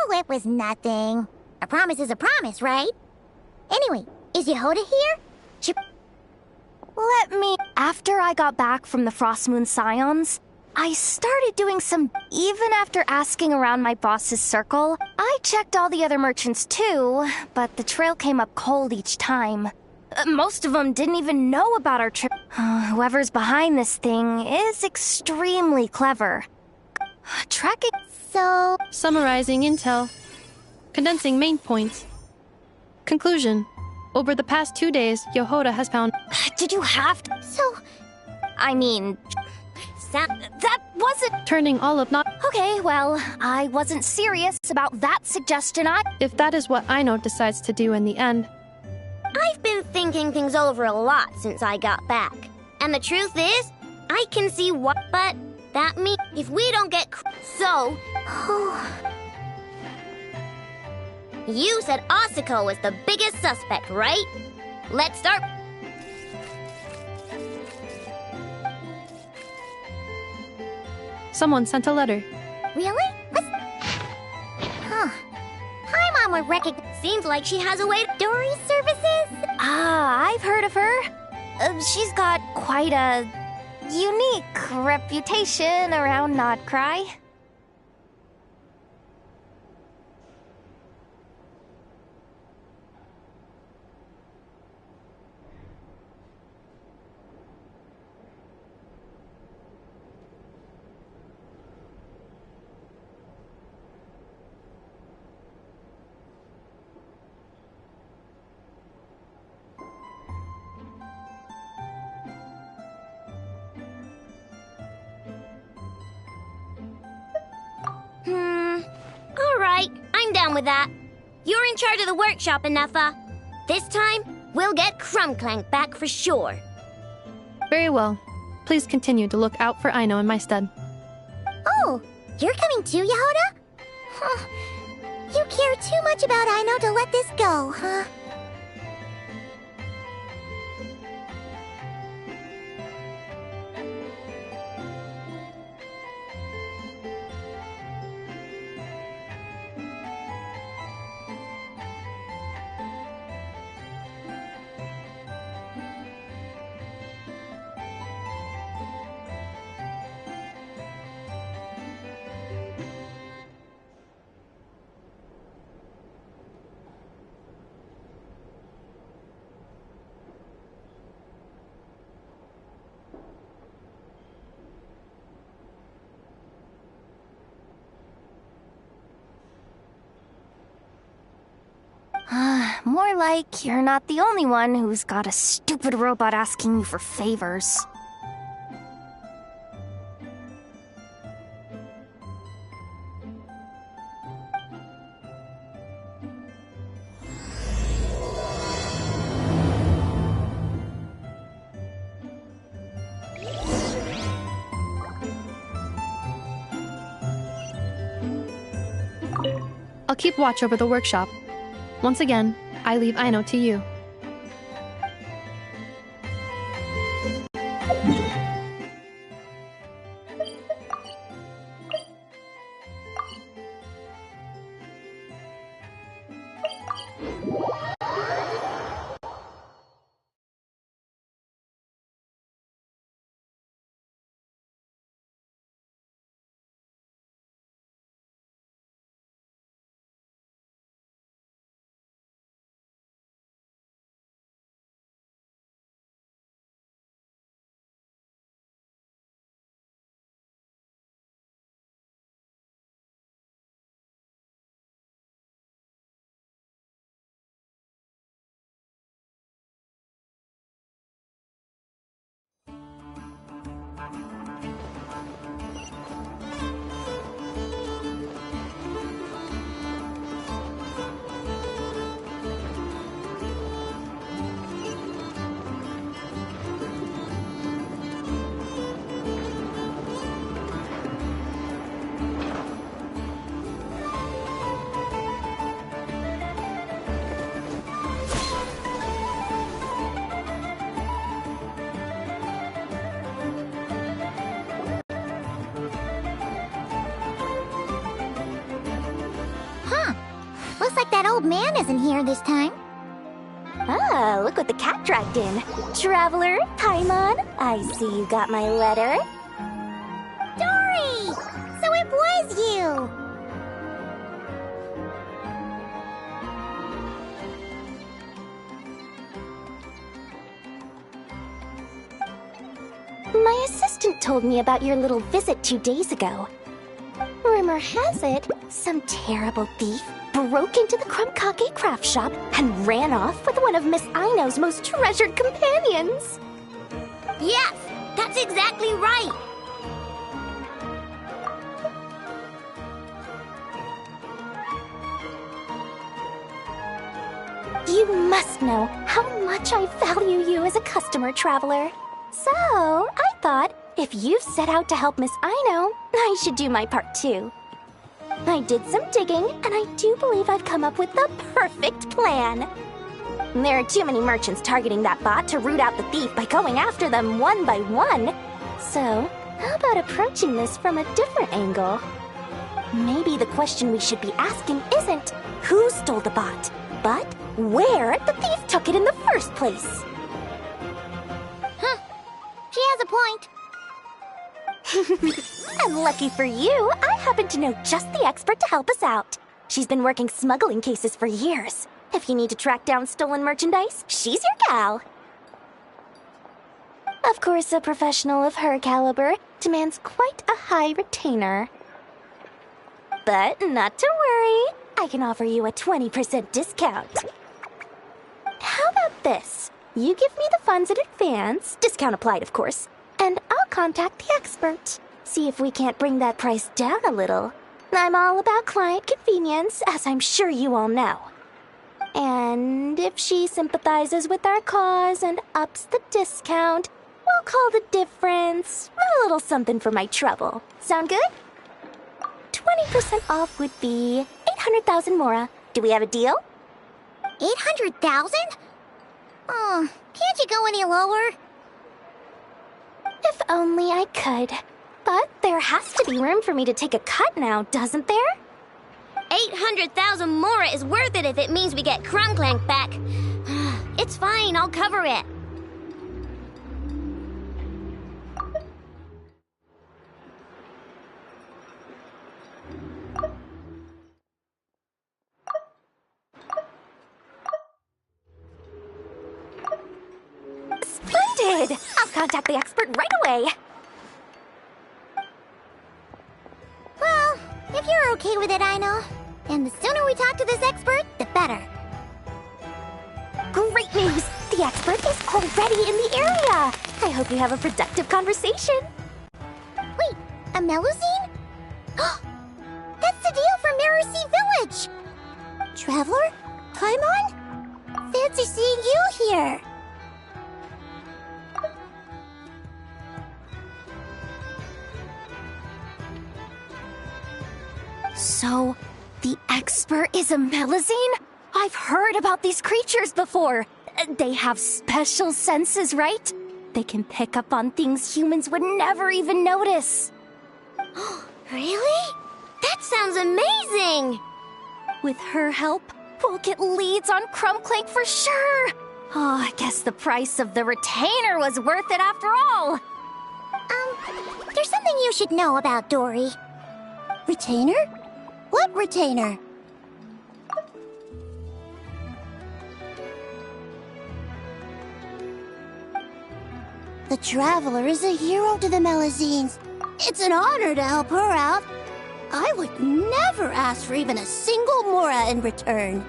Oh, it was nothing. A promise is a promise, right? Anyway, is Yehoda here? Let me... After I got back from the Frost Moon Scions, I started doing some... Even after asking around my boss's circle, I checked all the other merchants too, but the trail came up cold each time. Most of them didn't even know about our trip. Whoever's behind this thing is extremely clever. Tracking... So... Summarizing intel. Condensing main points. Conclusion. Over the past 2 days, Yehoda has found... Did you have to... So... I mean... That wasn't... Turning all of not... Okay, well, I wasn't serious about that suggestion. If that is what Aino decides to do in the end... I've been thinking things over a lot since I got back. And the truth is, I can see what... But that means if we don't get... So... You said Asuko was the biggest suspect, right? Let's start... Someone sent a letter. Really? Huh. Paimon would recognize... Seems like she has a way to... Dory services? I've heard of her. She's got quite a unique reputation around Nodcry. Alright, I'm down with that. You're in charge of the workshop, Anefa. This time, we'll get Crumclank back for sure. Very well. Please continue to look out for Aino in my stead. Oh, you're coming too, Yehoda? Huh. You care too much about Aino to let this go, huh? More like you're not the only one who's got a stupid robot asking you for favors. I'll keep watch over the workshop. Once again, I leave Aino to you. that old man isn't here this time. Ah, look what the cat dragged in. Traveler, Paimon, I see you got my letter. Dory! So it was you! My assistant told me about your little visit 2 days ago. Rumor has it, some terrible thief broke into the Krumkake craft shop and ran off with one of Miss Aino's most treasured companions. Yes, that's exactly right. You must know how much I value you as a customer, Traveler. So, I thought, if you've set out to help Miss Aino, I should do my part too. I did some digging, and I do believe I've come up with the perfect plan. There are too many merchants targeting that bot to root out the thief by going after them one by one. So, how about approaching this from a different angle? Maybe the question we should be asking isn't who stole the bot, but where the thief took it in the first place. She has a point. And lucky for you, I happen to know just the expert to help us out. She's been working smuggling cases for years. If you need to track down stolen merchandise, she's your gal. Of course, a professional of her caliber demands quite a high retainer. But not to worry, I can offer you a 20% discount. How about this? You give me the funds in advance, discount applied of course, and I'll contact the expert. See if we can't bring that price down a little. I'm all about client convenience, as I'm sure you all know. And if she sympathizes with our cause and ups the discount, we'll call the difference a little something for my trouble. Sound good? 20% off would be 800,000 mora. Do we have a deal? 800,000? Oh, can't you go any lower? If only I could. But there has to be room for me to take a cut now, doesn't there? 800,000 mora is worth it if it means we get Krumklank back. It's fine, I'll cover it. Splendid! I'll contact the expert right away. Well, if you're okay with it, I know. And the sooner we talk to this expert, the better. Great news! The expert is already in the area! I hope you have a productive conversation. Wait, a Melusine? That's the deal from Mirror Sea Village! Traveler? Paimon? Fancy seeing you here! So, the expert is a Melusine? I've heard about these creatures before. They have special senses, right? They can pick up on things humans would never even notice. Really? That sounds amazing! With her help, we'll get leads on Krumklank for sure. Oh, I guess the price of the retainer was worth it after all. There's something you should know about Dory. Retainer? What retainer? The Traveler is a hero to the Melusines. It's an honor to help her out. I would never ask for even a single mora in return.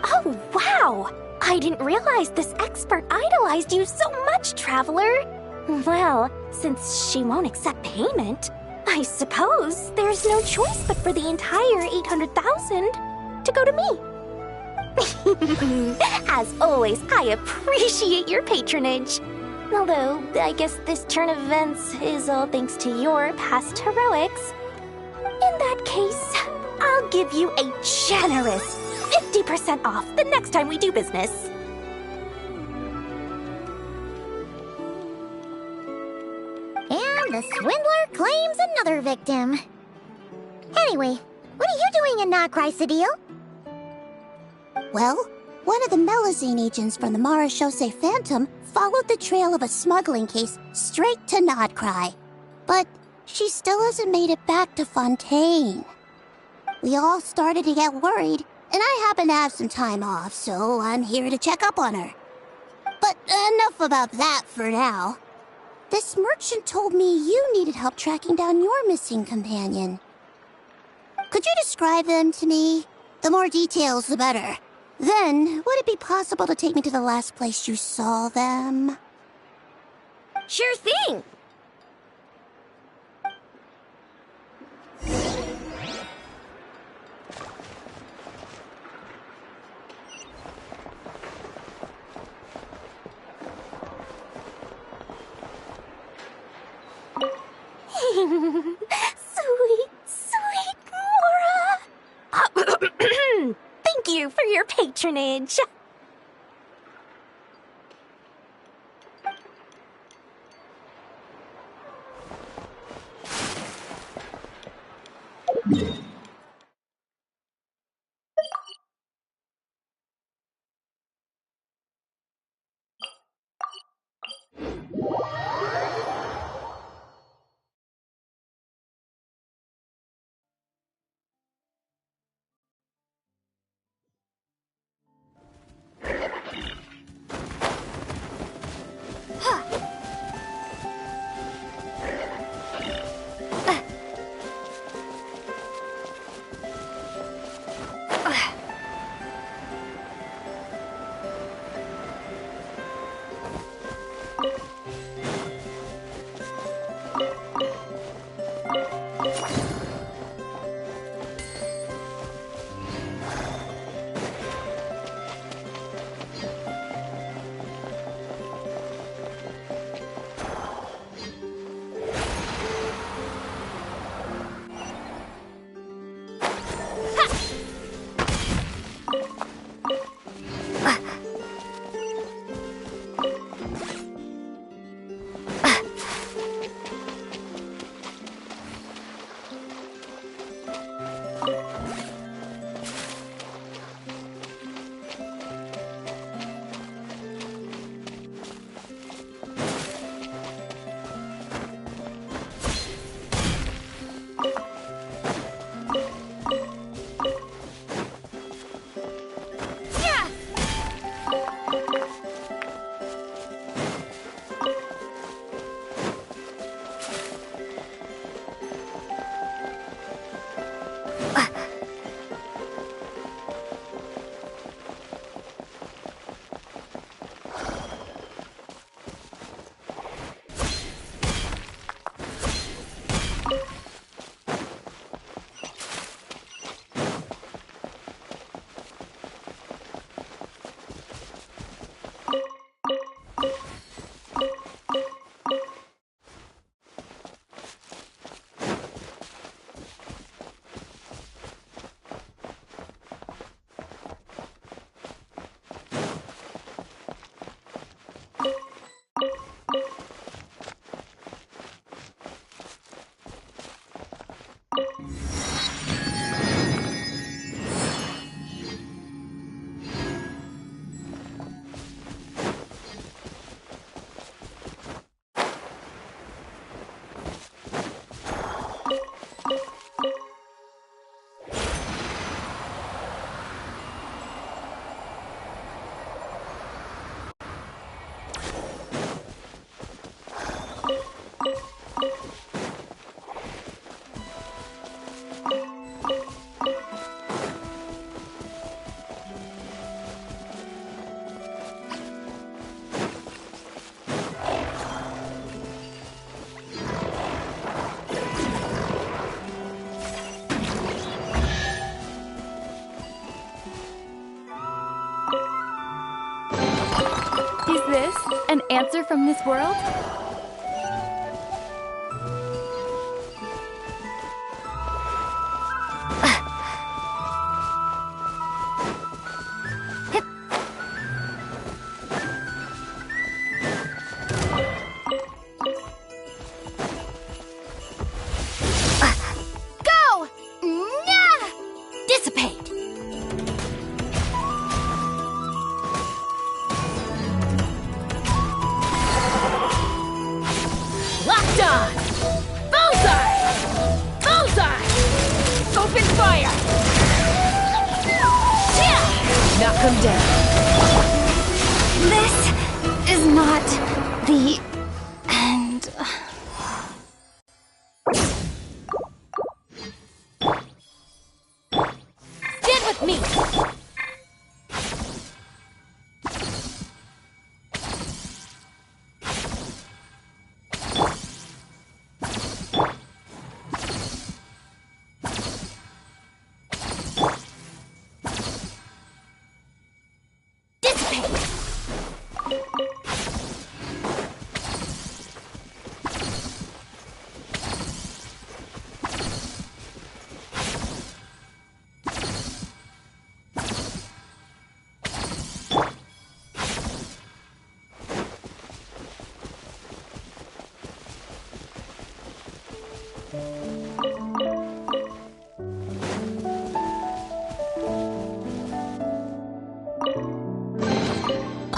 Oh, wow! I didn't realize this expert idolized you so much, Traveler. Well, since she won't accept payment, I suppose there's no choice but for the entire 800,000 to go to me. As always, I appreciate your patronage. Although, I guess this turn of events is all thanks to your past heroics. In that case, I'll give you a generous 50% off the next time we do business. And The swindler claims another victim. Anyway, what are you doing in Nacrysadil? Well, one of the Melazine agents from the Marechaussee Phantom followed the trail of a smuggling case straight to Nodcry. But she still hasn't made it back to Fontaine. We all started to get worried, and I happen to have some time off, so I'm here to check up on her. But enough about that for now. This merchant told me you needed help tracking down your missing companion. Could you describe them to me? The more details, the better. Then, would it be possible to take me to the last place you saw them? Sure thing! Sweet, sweet Mora! Thank you for your patronage. An answer from this world? Die! Bullseye! Bullseye! Open fire! Knock him down. This is not the end. Stand with me!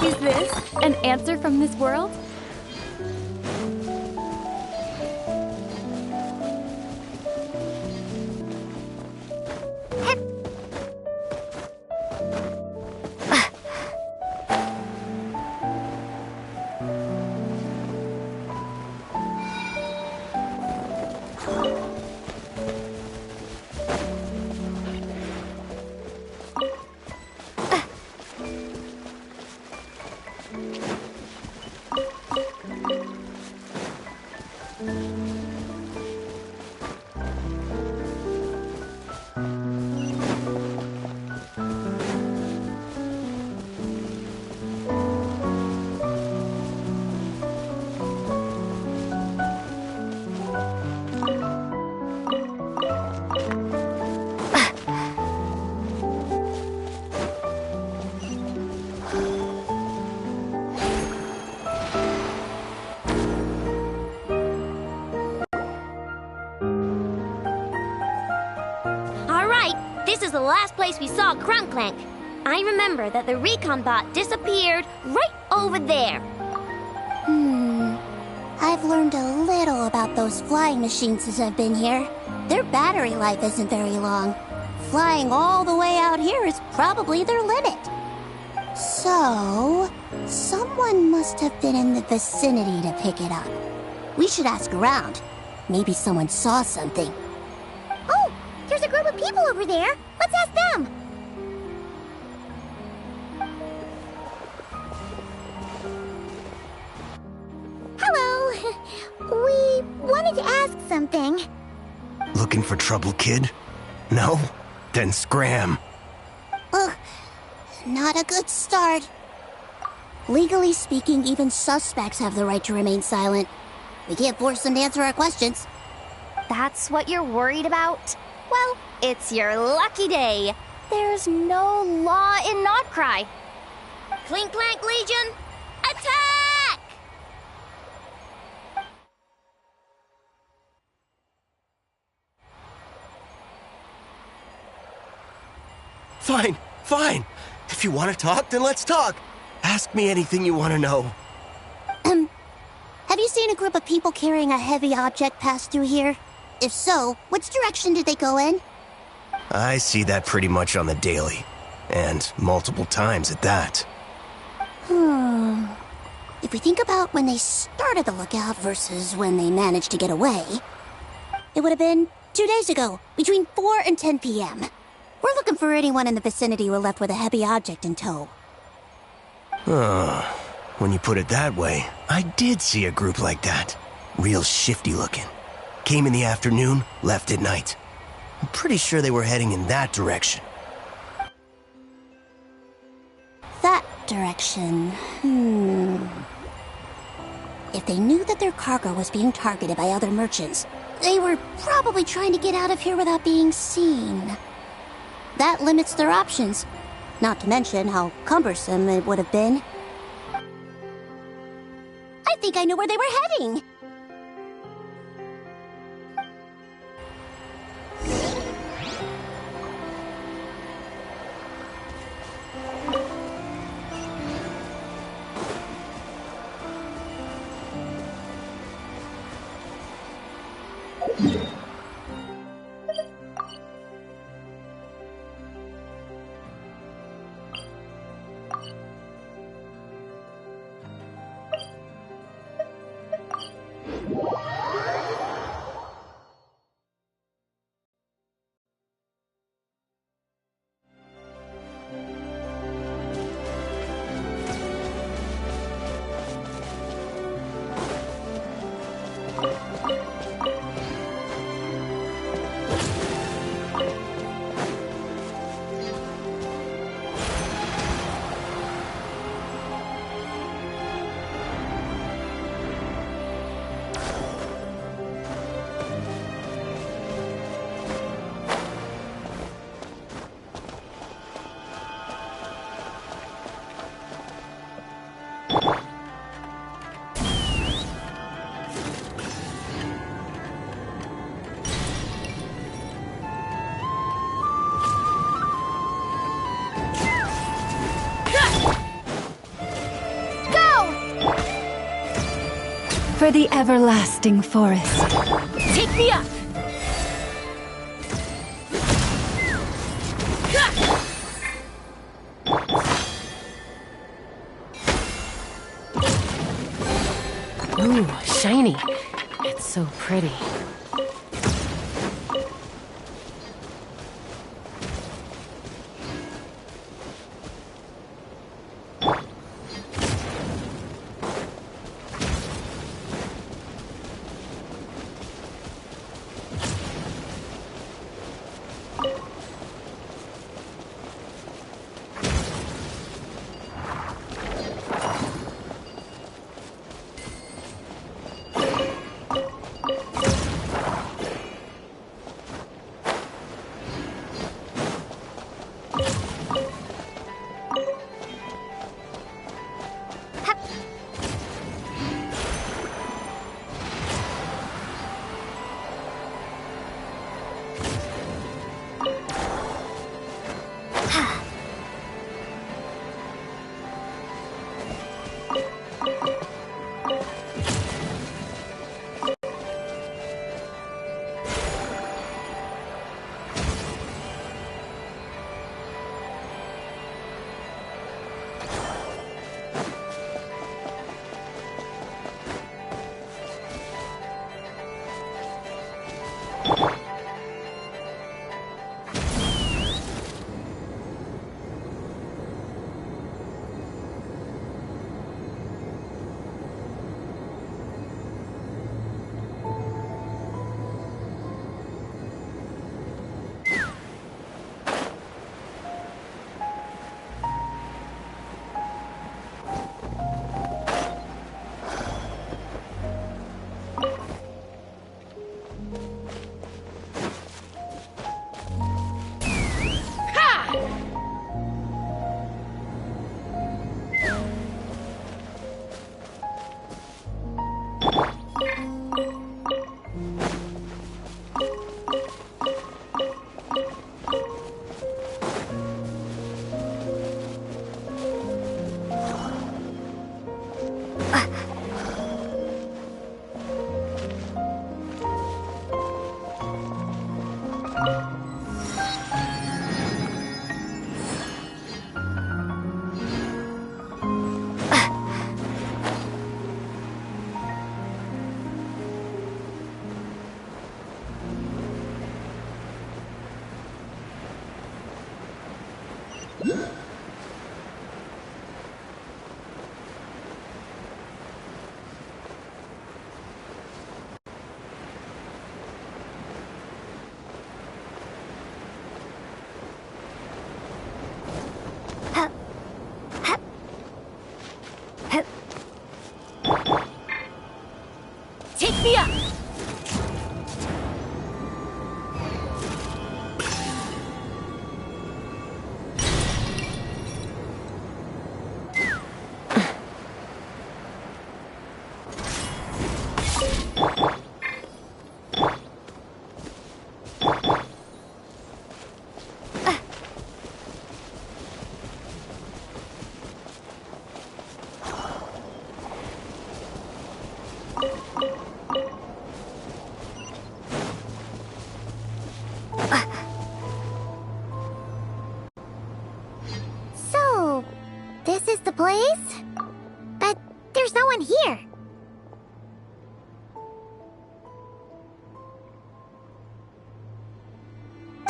Is this an answer from this world? This is the last place we saw Crunklank. I remember that the recon bot disappeared right over there. I've learned a little about those flying machines since I've been here. Their battery life isn't very long. Flying all the way out here is probably their limit. So, someone must have been in the vicinity to pick it up. We should ask around. Maybe someone saw something. Oh, there's a group of people over there. Let's ask them. Hello. We wanted to ask something. Looking for trouble, kid? No? Then scram. Ugh, not a good start. Legally speaking, even suspects have the right to remain silent. We can't force them to answer our questions. That's what you're worried about? Well, it's your lucky day. There's no law in Nodcry. Clink Clank Legion, attack! Fine, fine. If you want to talk, then let's talk. Ask me anything you want to know. Have you seen a group of people carrying a heavy object pass through here? If so, which direction did they go in? I see that pretty much on the daily. And multiple times at that. If we think about when they started the lookout versus when they managed to get away, it would have been 2 days ago, between 4 and 10 p.m. We're looking for anyone in the vicinity who were left with a heavy object in tow. When you put it that way, I did see a group like that. Real shifty looking. Came in the afternoon, left at night. I'm pretty sure they were heading in that direction. That direction, If they knew that their cargo was being targeted by other merchants, they were probably trying to get out of here without being seen. That limits their options, not to mention how cumbersome it would have been. I think I know where they were heading. For the everlasting forest. Take me up! Ooh, shiny. It's so pretty. Take me up!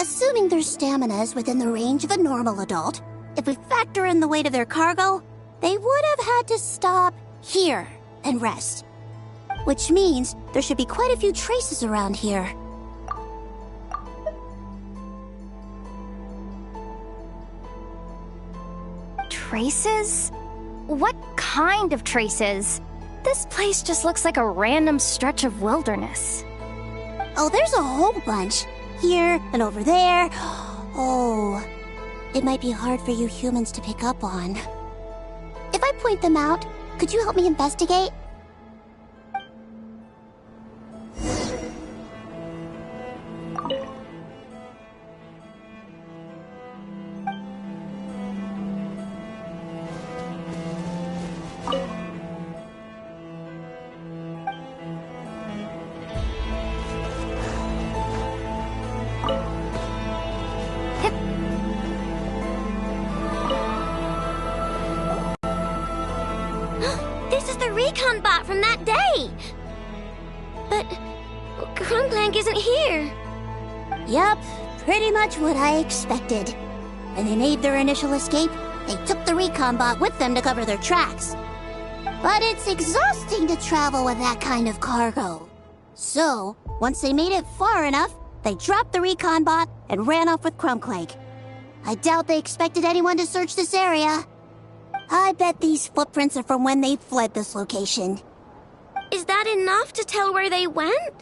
Assuming their stamina is within the range of a normal adult, if we factor in the weight of their cargo, they would have had to stop here and rest. Which means there should be quite a few traces around here. Traces? What kind of traces? This place just looks like a random stretch of wilderness. Oh, there's a whole bunch. Here and over there. Oh, it might be hard for you humans to pick up on. If I point them out, could you help me investigate? This is the recon bot from that day! But Crunklank isn't here. Yup, pretty much what I expected. When they made their initial escape, they took the recon bot with them to cover their tracks. But it's exhausting to travel with that kind of cargo. So, once they made it far enough, they dropped the recon bot and ran off with Crunklank. I doubt they expected anyone to search this area. I bet these footprints are from when they fled this location. Is that enough to tell where they went?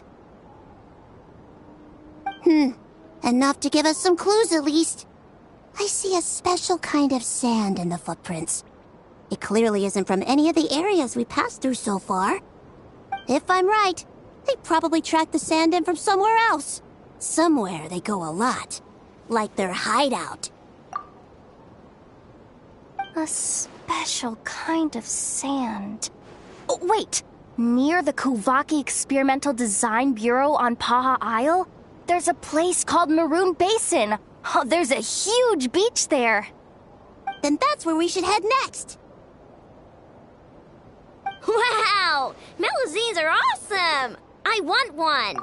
Enough to give us some clues at least. I see a special kind of sand in the footprints. It clearly isn't from any of the areas we passed through so far. If I'm right, they probably tracked the sand in from somewhere else. Somewhere they go a lot. Like their hideout. A special kind of sand. Oh, wait! Near the Kuvaki Experimental Design Bureau on Paha Isle, there's a place called Maroon Basin. Oh, there's a huge beach there. Then that's where we should head next. Wow! Melusines are awesome! I want one!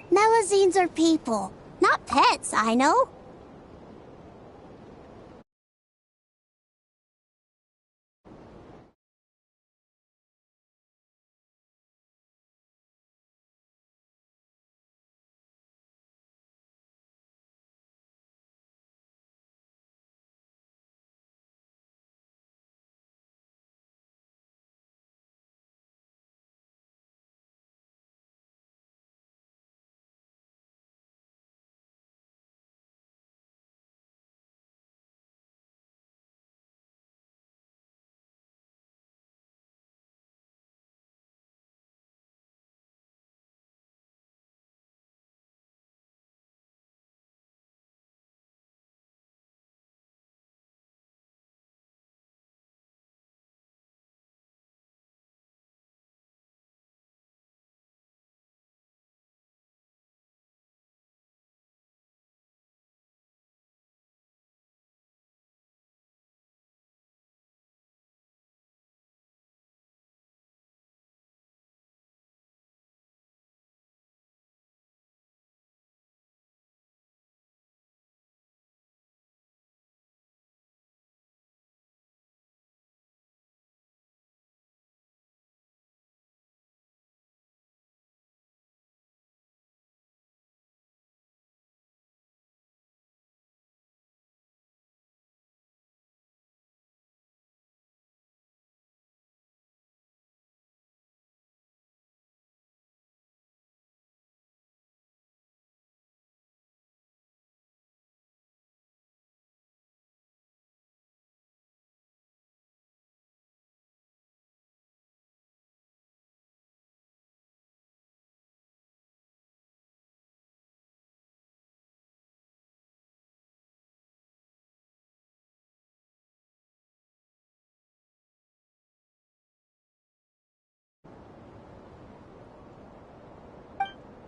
Melusines are people, not pets, I know.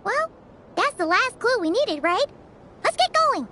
Well, that's the last clue we needed, right? Let's get going!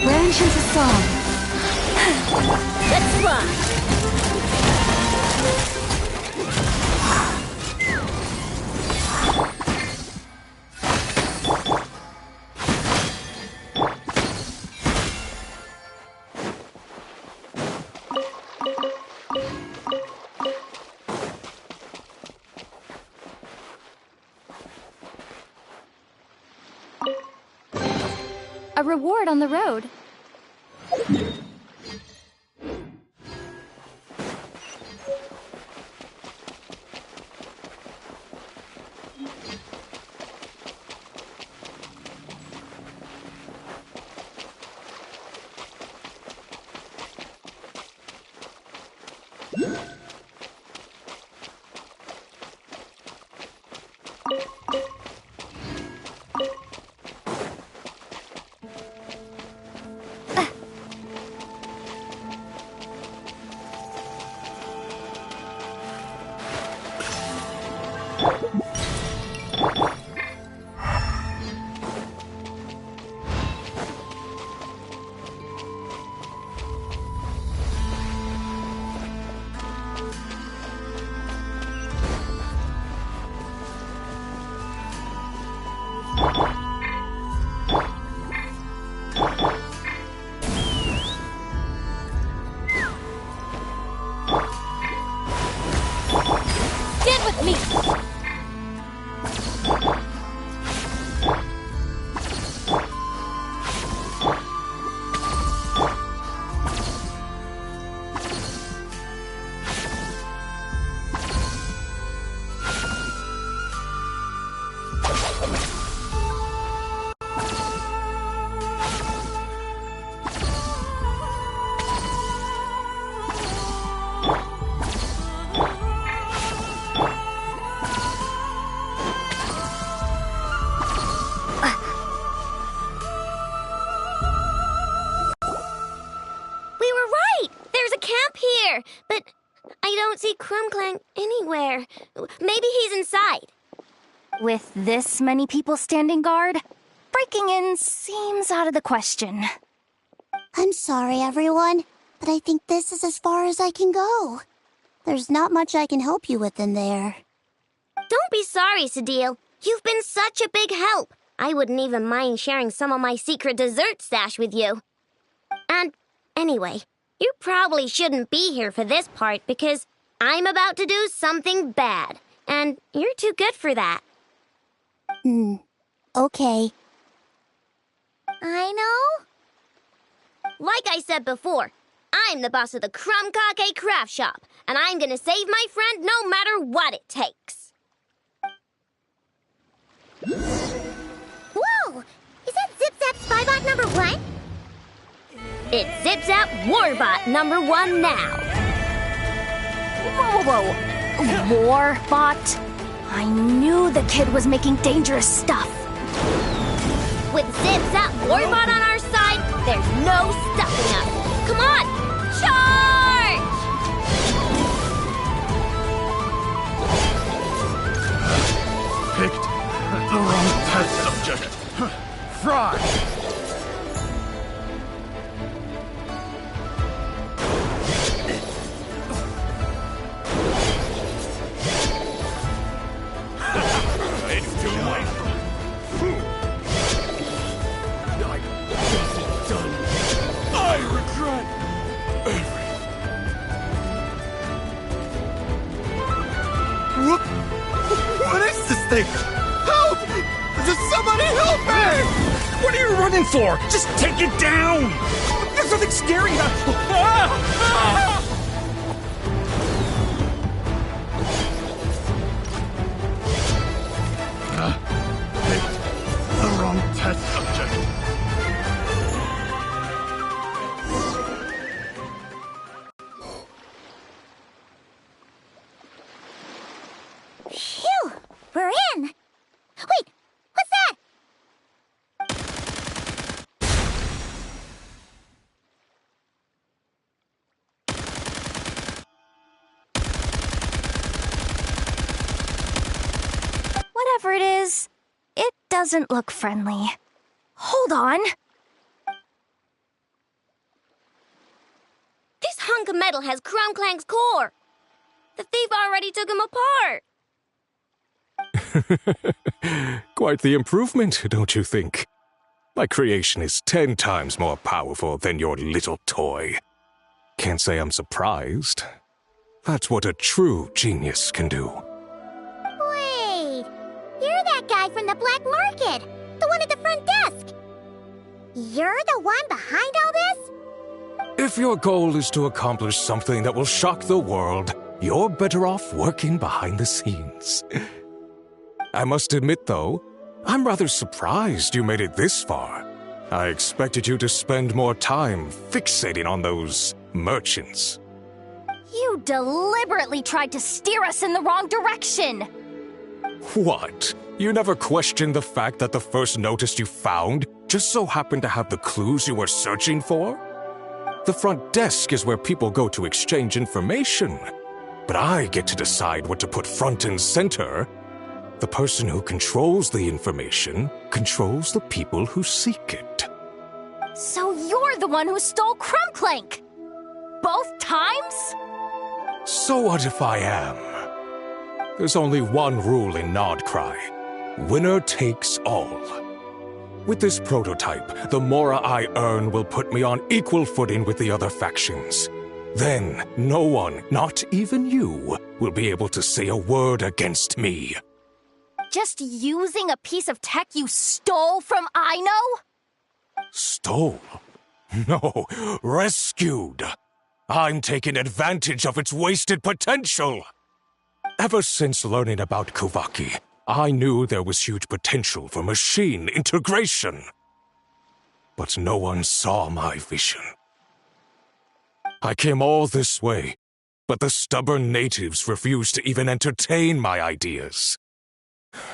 Branch into song. Let's fly! A reward on the road. But I don't see Crumclang anywhere. Maybe he's inside. With this many people standing guard, breaking in seems out of the question. I'm sorry, everyone, but I think this is as far as I can go. There's not much I can help you with in there. Don't be sorry, Sadil. You've been such a big help. I wouldn't even mind sharing some of my secret dessert stash with you. And anyway, you probably shouldn't be here for this part because I'm about to do something bad, and you're too good for that. Okay. I know. Like I said before, I'm the boss of the Crumcake Craft Shop, and I'm gonna save my friend no matter what it takes. Whoa! Is that Zip-Zap Spybot number 1? It's Zip-Zap Warbot number 1 now. Whoa, whoa, whoa. Warbot? I knew the kid was making dangerous stuff. With Zip-Zap Warbot on our side, there's no stopping us. Come on! Charge! Picked the wrong test subject. Fry! It's too late. I regret everything. thing! Help! Does somebody help me! What are you running for? Just take it down! There's nothing scary about... Picked the wrong test subject. Phew! We're in! Wait! What's that? Whatever it is, it doesn't look friendly. Hold on. This hunk of metal has Crumclank's core. The thief already took him apart. Quite the improvement, don't you think? My creation is 10 times more powerful than your little toy. Can't say I'm surprised. That's what a true genius can do. Wait! You're that guy from the black market! The one at the front desk! You're the one behind all this? If your goal is to accomplish something that will shock the world, you're better off working behind the scenes. I must admit, though, I'm rather surprised you made it this far. I expected you to spend more time fixating on those merchants. You deliberately tried to steer us in the wrong direction! What? You never questioned the fact that the first notice you found just so happened to have the clues you were searching for? The front desk is where people go to exchange information. But I get to decide what to put front and center. The person who controls the information controls the people who seek it. So you're the one who stole Crumclank! Both times? So what if I am? There's only one rule in Nodcry. Winner takes all. With this prototype, the Mora I earn will put me on equal footing with the other factions. Then, no one, not even you, will be able to say a word against me. Just using a piece of tech you stole from Aino? Stole? No, rescued. I'm taking advantage of its wasted potential. Ever since learning about Kuvaki, I knew there was huge potential for machine integration. But no one saw my vision. I came all this way, but the stubborn natives refused to even entertain my ideas.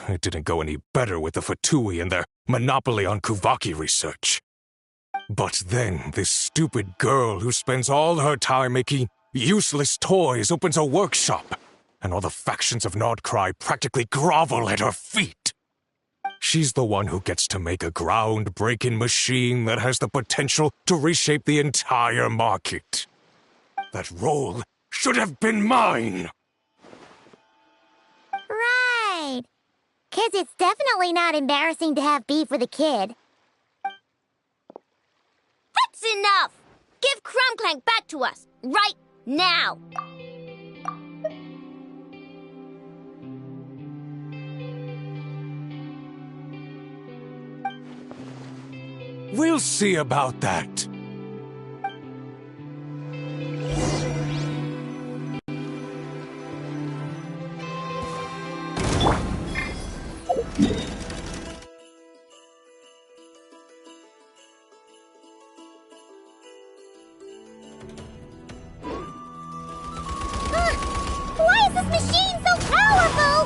It didn't go any better with the Fatui and their monopoly on Kuvaki research. But then this stupid girl who spends all her time making useless toys opens a workshop, and all the factions of Nodcry practically grovel at her feet. She's the one who gets to make a groundbreaking machine that has the potential to reshape the entire market. That role should have been mine! Right. 'Cause it's definitely not embarrassing to have beef with a kid. That's enough! Give Crumclank back to us, right now! We'll see about that. Why is this machine so powerful?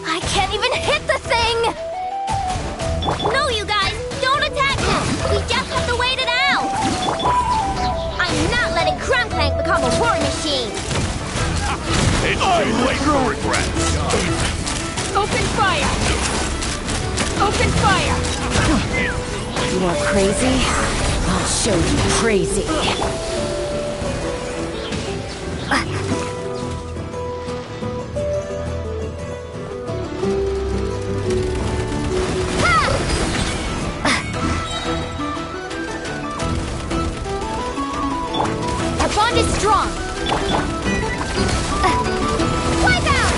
I can't even hit the thing! No, you guys! Don't attack him! We just have to wait it out! I'm not letting Crumclank become a war machine! It's too late for regrets! Open fire! Open fire! You are crazy? I'll show you crazy. Our bond is strong! Wipe out!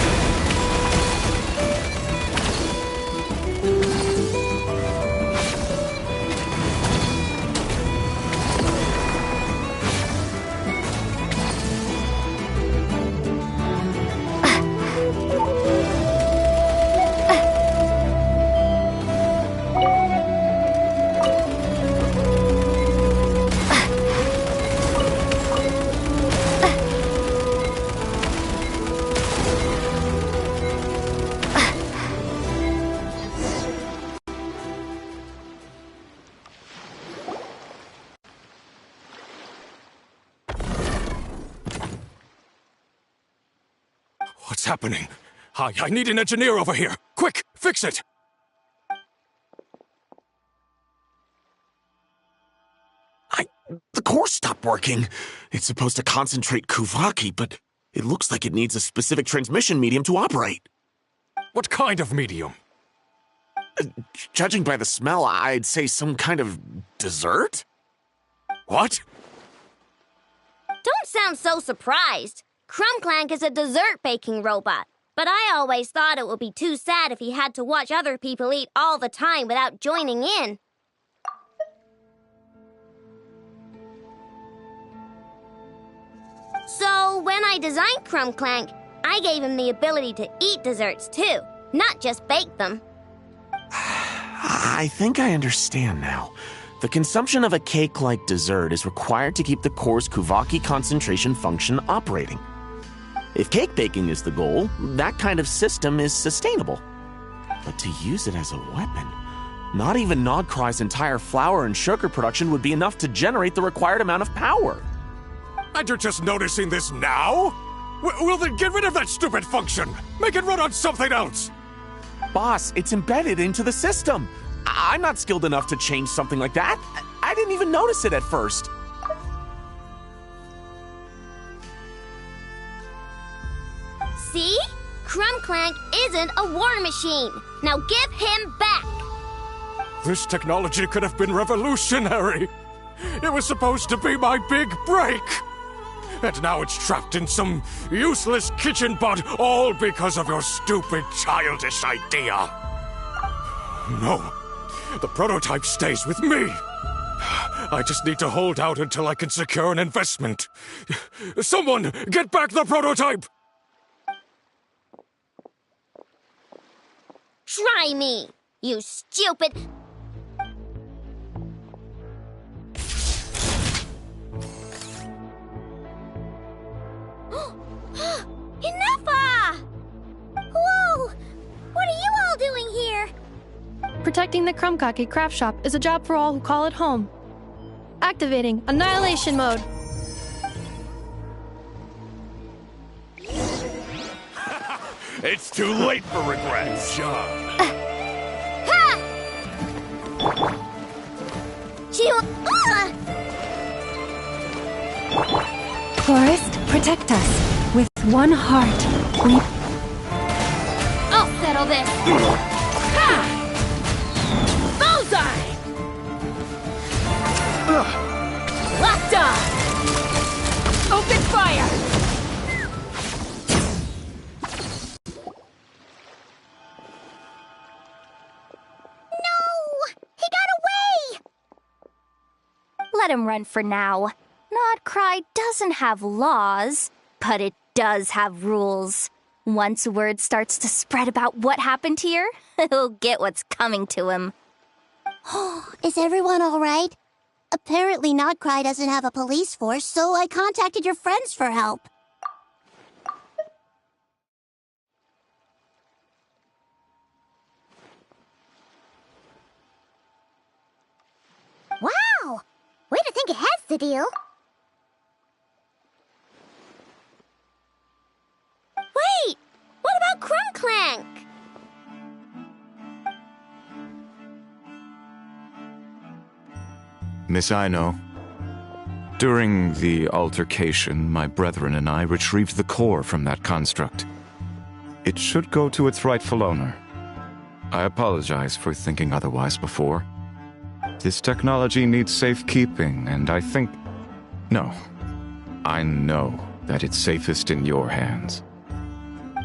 What's happening? I need an engineer over here. Quick, fix it! The core stopped working. It's supposed to concentrate Kuvaki, but it looks like it needs a specific transmission medium to operate. What kind of medium? Judging by the smell, I'd say some kind of dessert? What? Don't sound so surprised. Crumbclank is a dessert baking robot, but I always thought it would be too sad if he had to watch other people eat all the time without joining in. So, when I designed Crumbclank, I gave him the ability to eat desserts too, not just bake them. I think I understand now. The consumption of a cake-like dessert is required to keep the core's Kuvaki concentration function operating. If cake baking is the goal, that kind of system is sustainable. But to use it as a weapon, not even Nodcry's entire flour and sugar production would be enough to generate the required amount of power. And you're just noticing this now? Well then get rid of that stupid function! Make it run on something else! Boss, it's embedded into the system. I'm not skilled enough to change something like that. I didn't even notice it at first. See? Crumbclank isn't a war machine. Now give him back! This technology could have been revolutionary! It was supposed to be my big break! And now it's trapped in some useless kitchen pot, all because of your stupid, childish idea. No, the prototype stays with me. I just need to hold out until I can secure an investment. Someone, get back the prototype! Try me, you stupid... Enough! Whoa! What are you all doing here? Protecting the Crumbkake craft shop is a job for all who call it home. Activating Annihilation Mode. It's too late for regrets, John. Forest, protect us. With one heart, we... I'll settle this! Ha! Bullseye! Locked on! Open fire! No! He got away! Let him run for now. Nodcry doesn't have laws, but it does have rules. Once word starts to spread about what happened here, he'll get what's coming to him. Is everyone all right? Apparently Nodcry doesn't have a police force, so I contacted your friends for help. Wow! Way to think ahead, Sadil. Wait! What about Crumbclank? Miss Aino, during the altercation, my brethren and I retrieved the core from that construct. It should go to its rightful owner. I apologize for thinking otherwise before. This technology needs safekeeping, and I think... No. I know that it's safest in your hands.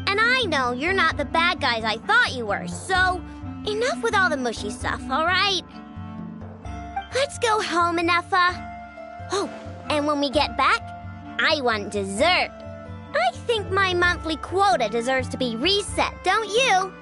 And I know you're not the bad guys I thought you were, so enough with all the mushy stuff, alright? Let's go home, Inefa. Oh, and when we get back, I want dessert. I think my monthly quota deserves to be reset, don't you?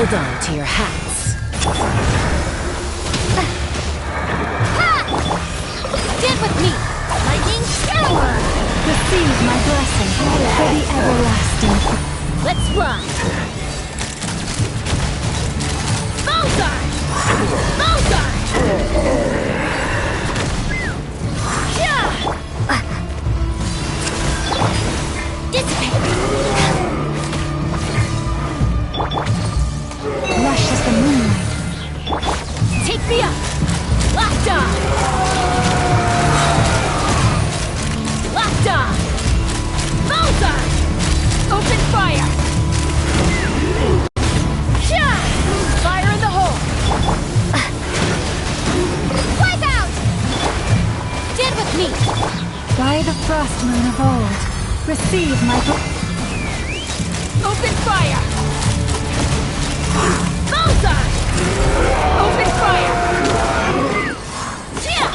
Hold on to your hats. Stand with me! Lightning shower! Receive my blessing for the everlasting. Let's run! Bullseye! Bullseye! Yeah! Dissipate! Lush as the moonlight. Take me up! Locked on! Locked on! Bullseye! Open fire! Yeah! Fire in the hole! Wipe out! Stand with me! By the frost moon of old, receive my Open fire! Bullseye! Open fire! Yeah!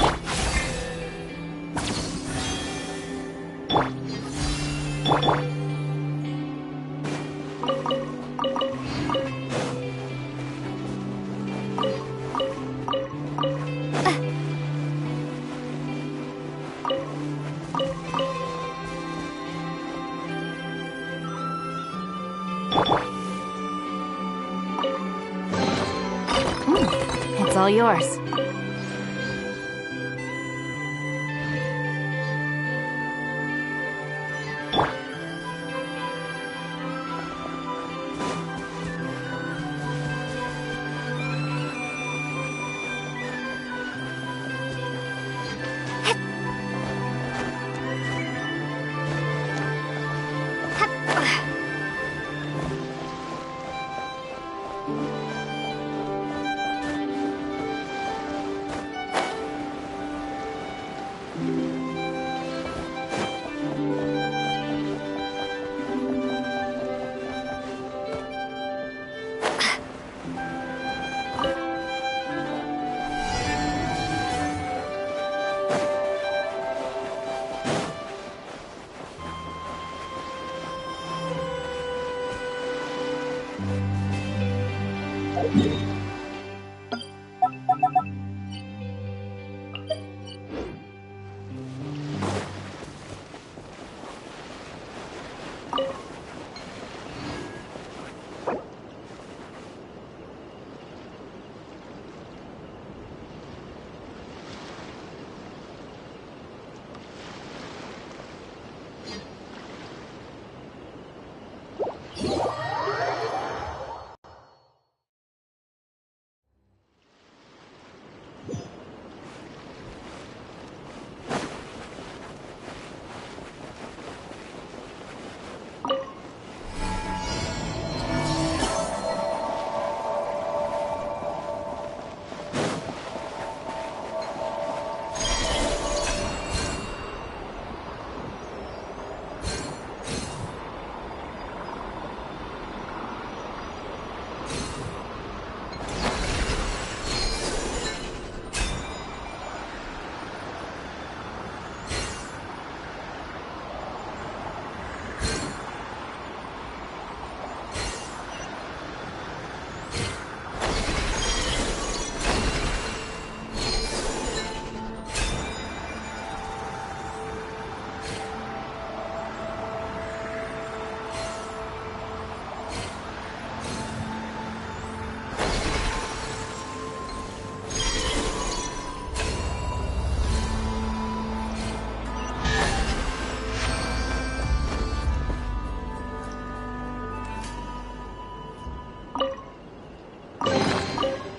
It's all yours.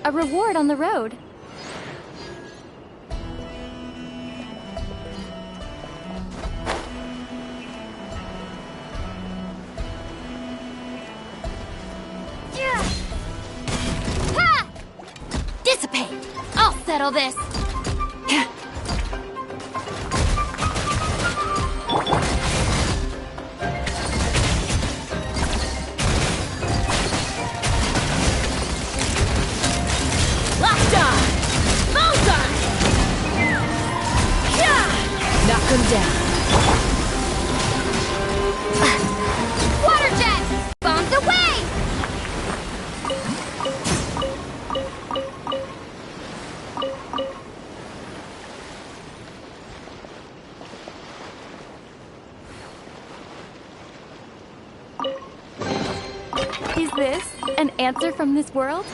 A reward on the road. Yeah. Ha! Dissipate! I'll settle this. Knock him down. Water jet! Bombs away! this an answer from this world?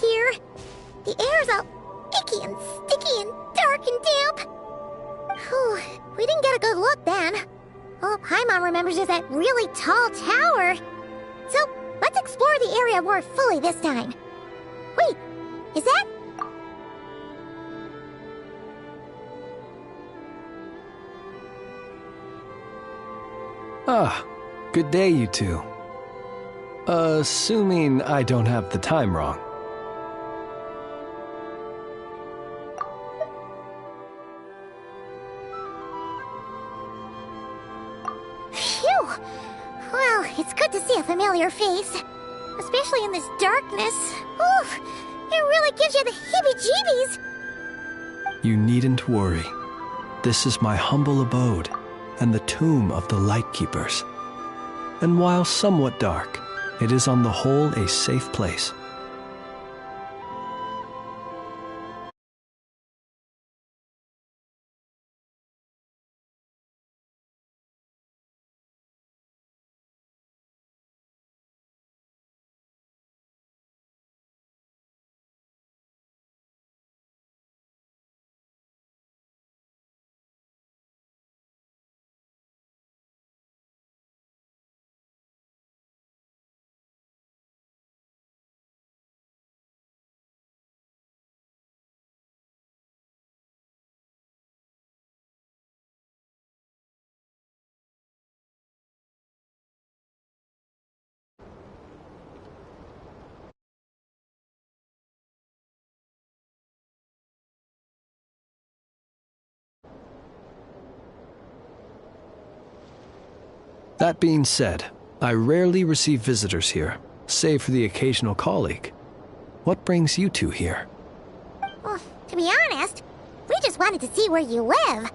Here. The air's all icky and sticky and dark and damp. Whew, we didn't get a good look then. All Paimon remembers is that really tall tower. So, let's explore the area more fully this time. Wait, is that... Ah, good day, you two. Assuming I don't have the time wrong. Well, it's good to see a familiar face. Especially in this darkness. Oof, it really gives you the heebie-jeebies. You needn't worry. This is my humble abode, and the tomb of the Lightkeepers. And while somewhat dark, it is on the whole a safe place. That being said, I rarely receive visitors here, save for the occasional colleague. What brings you two here? Well, to be honest, we just wanted to see where you live.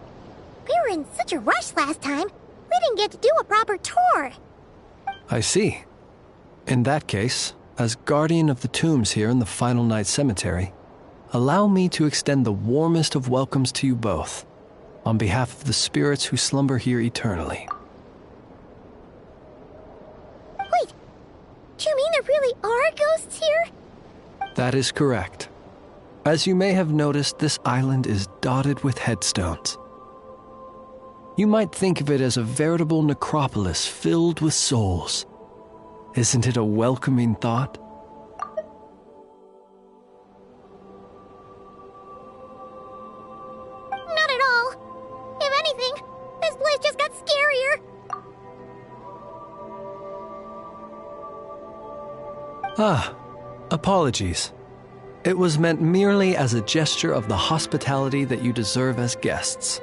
We were in such a rush last time, we didn't get to do a proper tour. I see. In that case, as guardian of the tombs here in the Final Night Cemetery, allow me to extend the warmest of welcomes to you both, on behalf of the spirits who slumber here eternally. Wait, do you mean there really are ghosts here? That is correct. As you may have noticed, this island is dotted with headstones. You might think of it as a veritable necropolis filled with souls. Isn't it a welcoming thought? Not at all. If anything, this place just got scarier. Ah, apologies. It was meant merely as a gesture of the hospitality that you deserve as guests.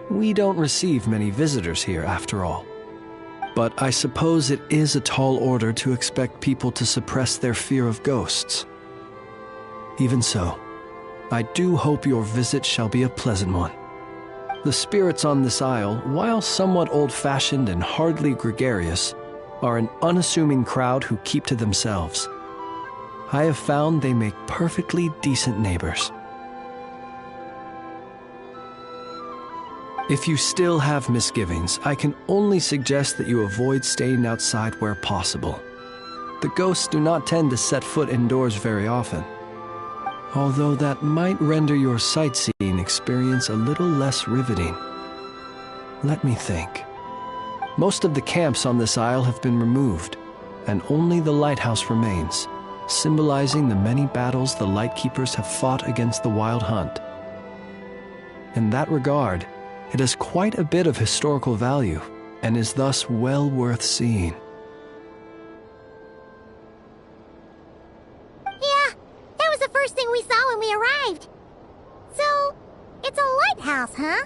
We don't receive many visitors here, after all. But I suppose it is a tall order to expect people to suppress their fear of ghosts. Even so, I do hope your visit shall be a pleasant one. The spirits on this isle, while somewhat old-fashioned and hardly gregarious, are an unassuming crowd who keep to themselves. I have found they make perfectly decent neighbors. If you still have misgivings, I can only suggest that you avoid staying outside where possible. The ghosts do not tend to set foot indoors very often, although that might render your sightseeing experience a little less riveting. Let me think. Most of the camps on this isle have been removed, and only the lighthouse remains, symbolizing the many battles the Lightkeepers have fought against the Wild Hunt. In that regard, it has quite a bit of historical value, and is thus well worth seeing. Yeah, that was the first thing we saw when we arrived. So, it's a lighthouse, huh?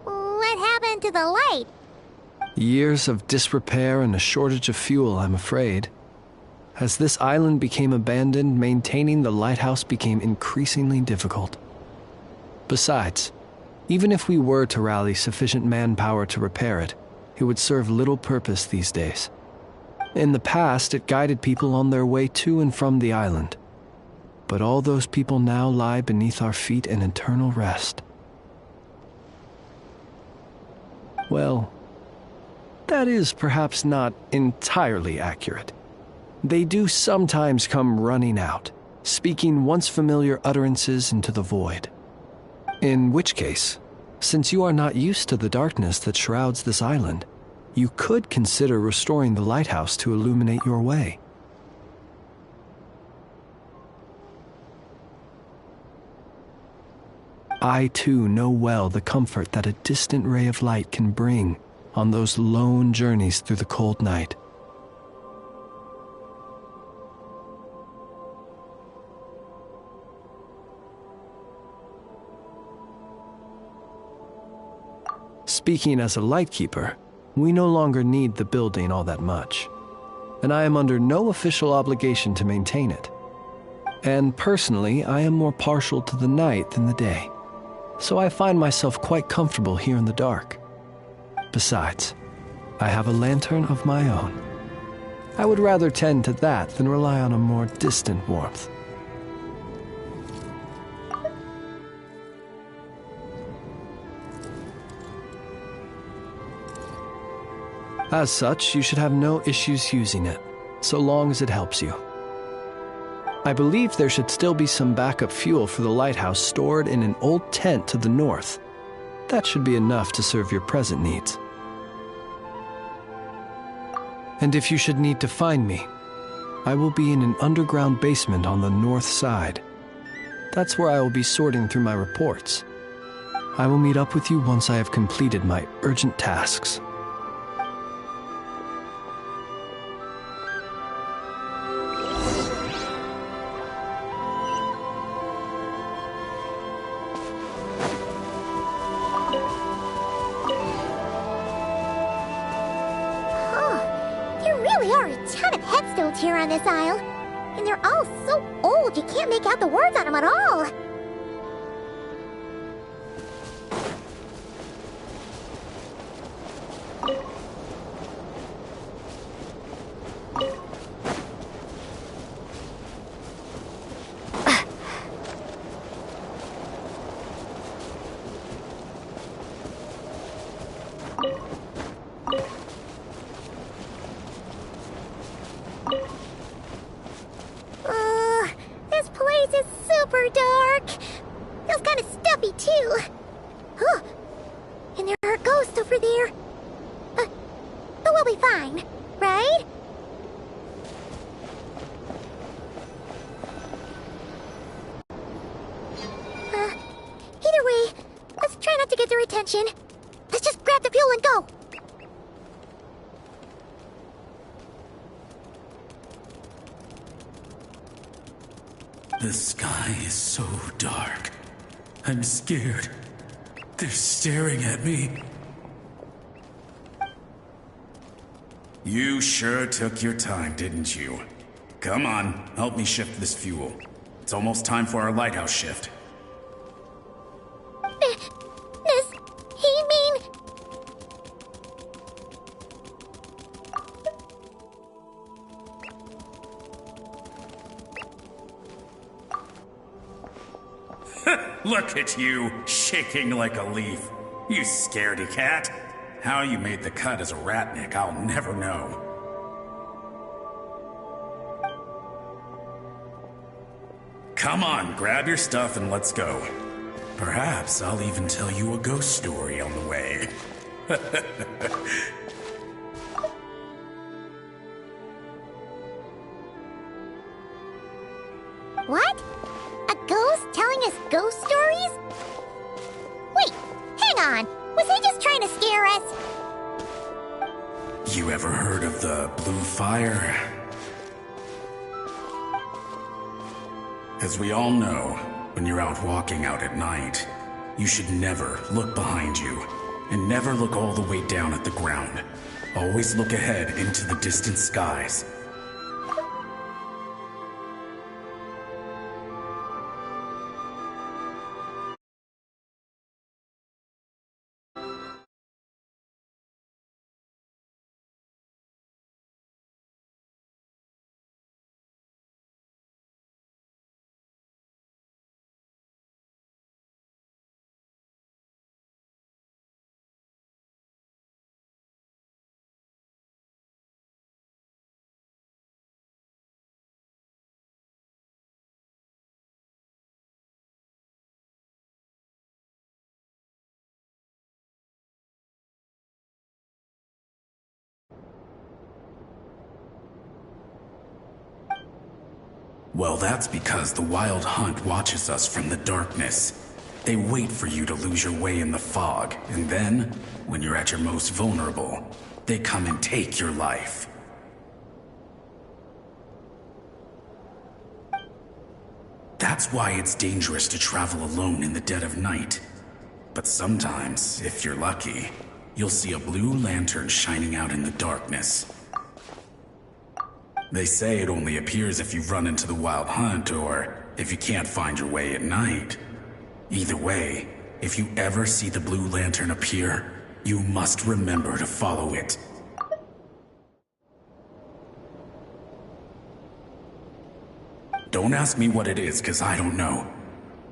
What happened to the light? Years of disrepair and a shortage of fuel, I'm afraid. As this island became abandoned, maintaining the lighthouse became increasingly difficult. Besides, even if we were to rally sufficient manpower to repair it, it would serve little purpose these days. In the past, it guided people on their way to and from the island. But all those people now lie beneath our feet in eternal rest. Well, that is perhaps not entirely accurate. They do sometimes come running out, speaking once familiar utterances into the void. In which case, since you are not used to the darkness that shrouds this island, you could consider restoring the lighthouse to illuminate your way. I too know well the comfort that a distant ray of light can bring on those lone journeys through the cold night. Speaking as a Lightkeeper, we no longer need the building all that much, and I am under no official obligation to maintain it. And personally, I am more partial to the night than the day, so I find myself quite comfortable here in the dark. Besides, I have a lantern of my own. I would rather tend to that than rely on a more distant warmth. As such, you should have no issues using it, so long as it helps you. I believe there should still be some backup fuel for the lighthouse stored in an old tent to the north. That should be enough to serve your present needs. And if you should need to find me, I will be in an underground basement on the north side. That's where I will be sorting through my reports. I will meet up with you once I have completed my urgent tasks. Here on this isle, and they're all so old you can't make out the words on them at all. This place is super dark. Feels kind of stuffy too. Huh. And there are ghosts over there. But we'll be fine, right? Either way, let's try not to get their attention. Let's just grab the fuel and go. The sky is so dark. I'm scared. They're staring at me. You sure took your time, didn't you? Come on, help me shift this fuel. It's almost time for our lighthouse shift. Does he mean... Look at you, shaking like a leaf. You scaredy cat. How you made the cut as a ratnik, I'll never know. Come on, grab your stuff and let's go. Perhaps I'll even tell you a ghost story on the way. What? A ghost telling us ghost stories? Wait, hang on. Was he just trying to scare us? You ever heard of the blue fire? As we all know, when you're out walking out at night, you should never look behind you, and never look all the way down at the ground. Always look ahead into the distant skies. Well, that's because the Wild Hunt watches us from the darkness. They wait for you to lose your way in the fog, and then, when you're at your most vulnerable, they come and take your life. That's why it's dangerous to travel alone in the dead of night. But sometimes, if you're lucky, you'll see a blue lantern shining out in the darkness. They say it only appears if you've run into the Wild Hunt or if you can't find your way at night. Either way, if you ever see the blue lantern appear, you must remember to follow it. Don't ask me what it is, because I don't know.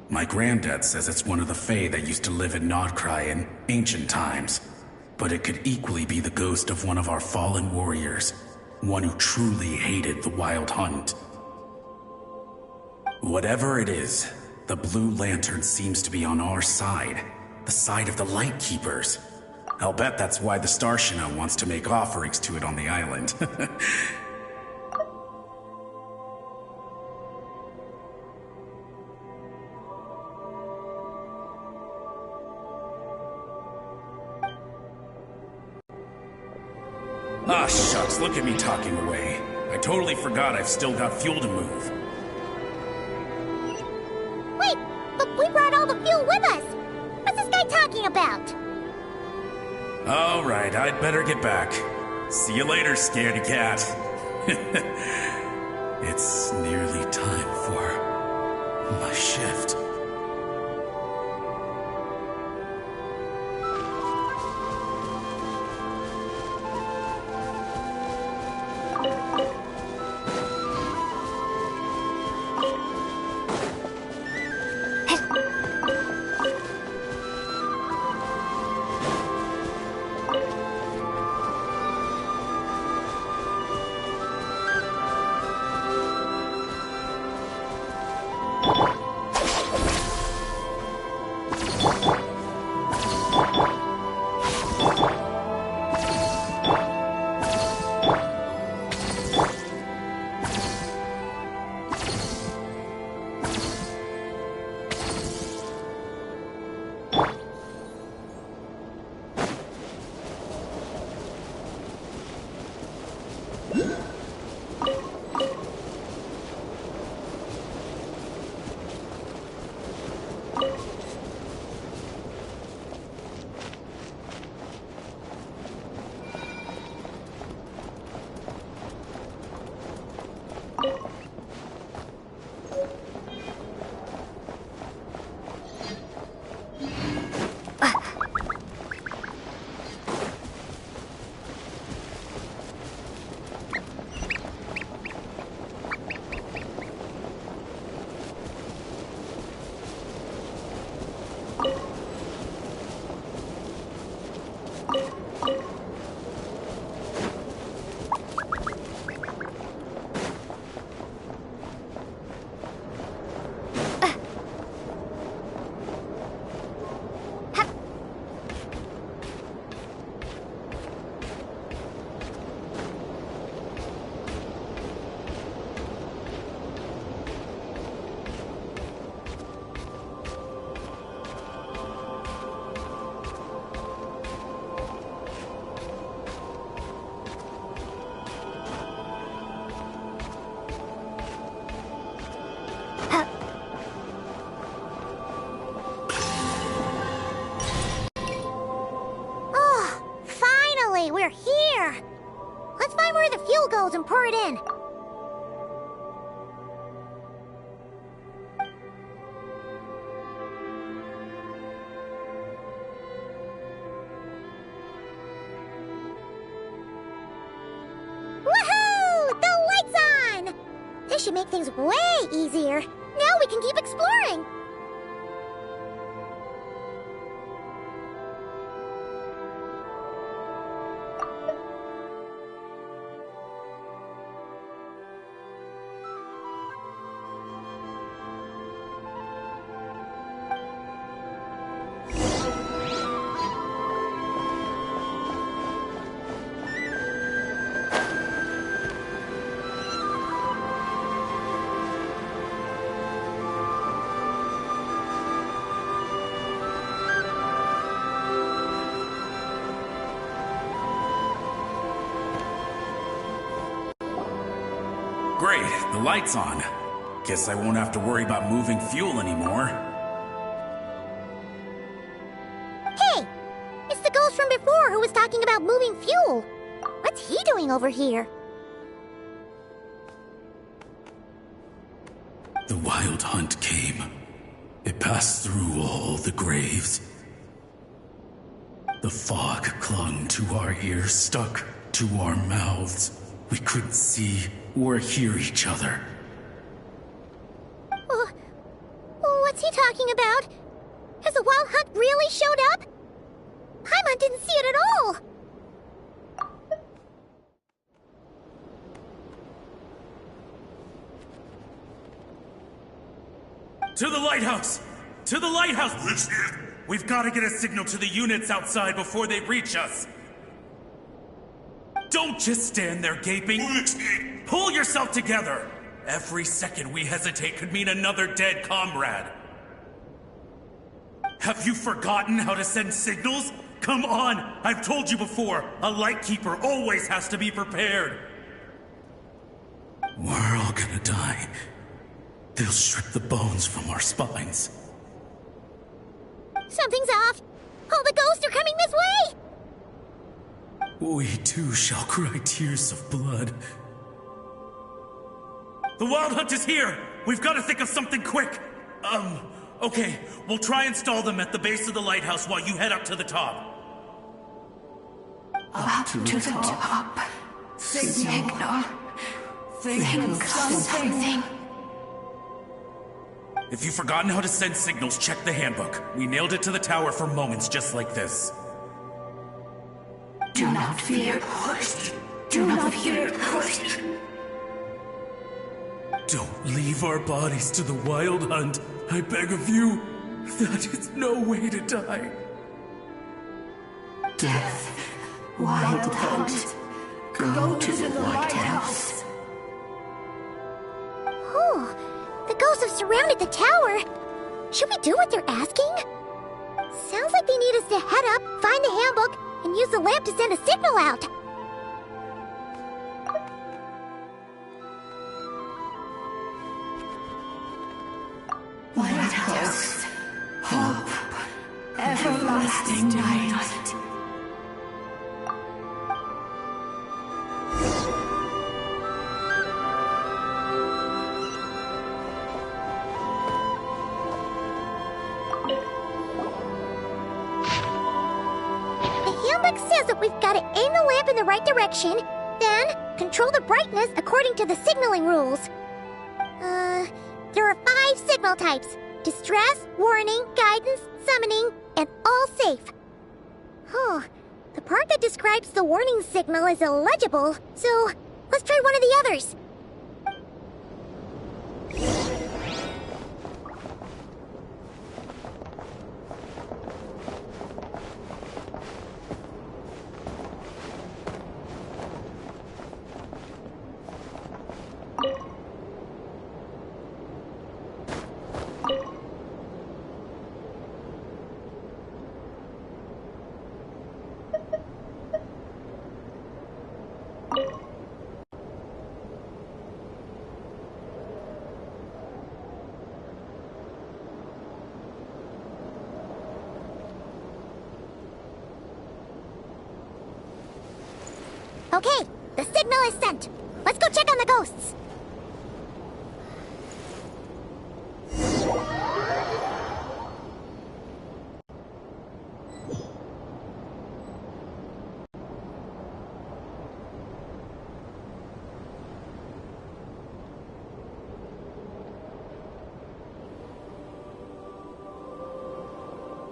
My granddad says it's one of the Fae that used to live in Nodcry in ancient times. But it could equally be the ghost of one of our fallen warriors. One who truly hated the Wild Hunt. Whatever it is, the blue lantern seems to be on our side. The side of the Light Keepers. I'll bet that's why the Starshina wants to make offerings to it on the island. Ah, shucks, look at me talking away. I totally forgot I've still got fuel to move. Wait, but we brought all the fuel with us. What's this guy talking about? Alright, I'd better get back. See you later, scaredy cat. It's nearly time for my shift. Hey, we're here! Let's find where the fuel goes and pour it in. Woohoo! The light's on! This should make things way easier. Now we can keep exploring. Great, the light's on. Guess I won't have to worry about moving fuel anymore. Hey! It's the ghost from before who was talking about moving fuel. What's he doing over here? The wild hunt came. It passed through all the graves. The fog clung to our ears, stuck to our mouths. We couldn't see or hear each other. What's he talking about? Has the wild hunt really showed up? Paimon didn't see it at all! To the lighthouse! To the lighthouse! We've got to get a signal to the units outside before they reach us. Don't just stand there gaping. Pull yourself together. Every second we hesitate could mean another dead comrade. Have you forgotten how to send signals? Come on! I've told you before, a lightkeeper always has to be prepared. We're all gonna die. They'll strip the bones from our spines. Something's off! All the ghosts are coming this way! We too shall cry tears of blood. The wild hunt is here! We've got to think of something quick! Okay, we'll try and stall them at the base of the lighthouse while you head up to the top. Up to the top. Signal. Think something. If you've forgotten how to send signals, check the handbook. We nailed it to the tower for moments just like this. Do not fear. Do not fear. Don't leave our bodies to the wild hunt. I beg of you. That is no way to die. Death. Wild hunt. Go to the lighthouse. The ghosts have surrounded the tower. Should we do what they're asking? Sounds like they need us to head up, find the handbook, and use the lamp to send a signal out. Lighthouse. Hope. Everlasting night. Says that we've got to aim the lamp in the right direction, then control the brightness according to the signaling rules. There are 5 signal types: distress, warning, guidance, summoning, and all safe. The part that describes the warning signal is illegible, so let's try one of the others. Okay, the signal is sent. Let's go check on the ghosts.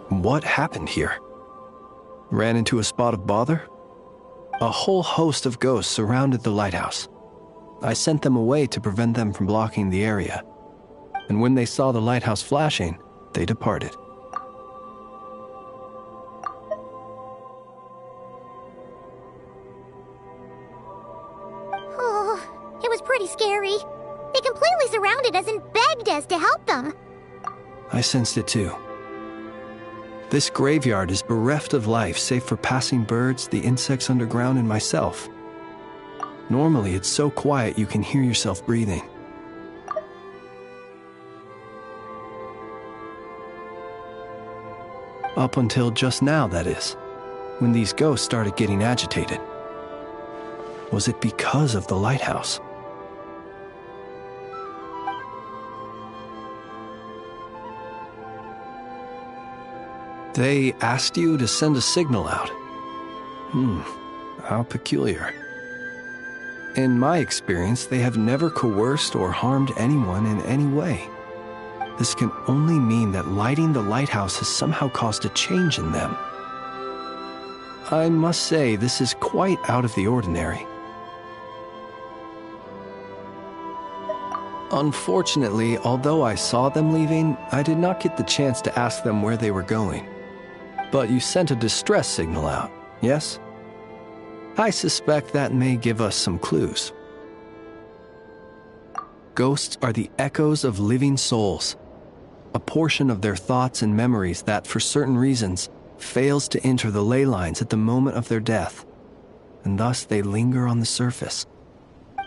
What happened here? Ran into a spot of bother? A whole host of ghosts surrounded the lighthouse. I sent them away to prevent them from blocking the area. And when they saw the lighthouse flashing, they departed. Oh, it was pretty scary. They completely surrounded us and begged us to help them. I sensed it too. This graveyard is bereft of life save for passing birds, the insects underground, and myself. Normally, it's so quiet you can hear yourself breathing. Up until just now, that is, when these ghosts started getting agitated. Was it because of the lighthouse? They asked you to send a signal out. How peculiar. In my experience, they have never coerced or harmed anyone in any way. This can only mean that lighting the lighthouse has somehow caused a change in them. I must say, this is quite out of the ordinary. Unfortunately, although I saw them leaving, I did not get the chance to ask them where they were going. But you sent a distress signal out, yes? I suspect that may give us some clues. Ghosts are the echoes of living souls, a portion of their thoughts and memories that, for certain reasons, fails to enter the ley lines at the moment of their death, and thus they linger on the surface.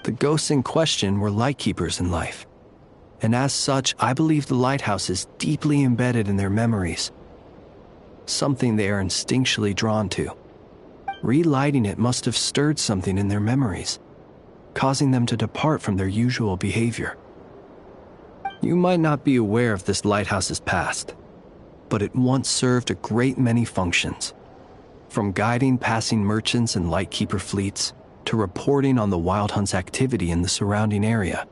The ghosts in question were lightkeepers in life, and as such, I believe the lighthouse is deeply embedded in their memories, something they are instinctually drawn to. Relighting it must have stirred something in their memories, causing them to depart from their usual behavior. You might not be aware of this lighthouse's past, but it once served a great many functions, from guiding passing merchants and lightkeeper fleets to reporting on the Wild Hunt's activity in the surrounding area.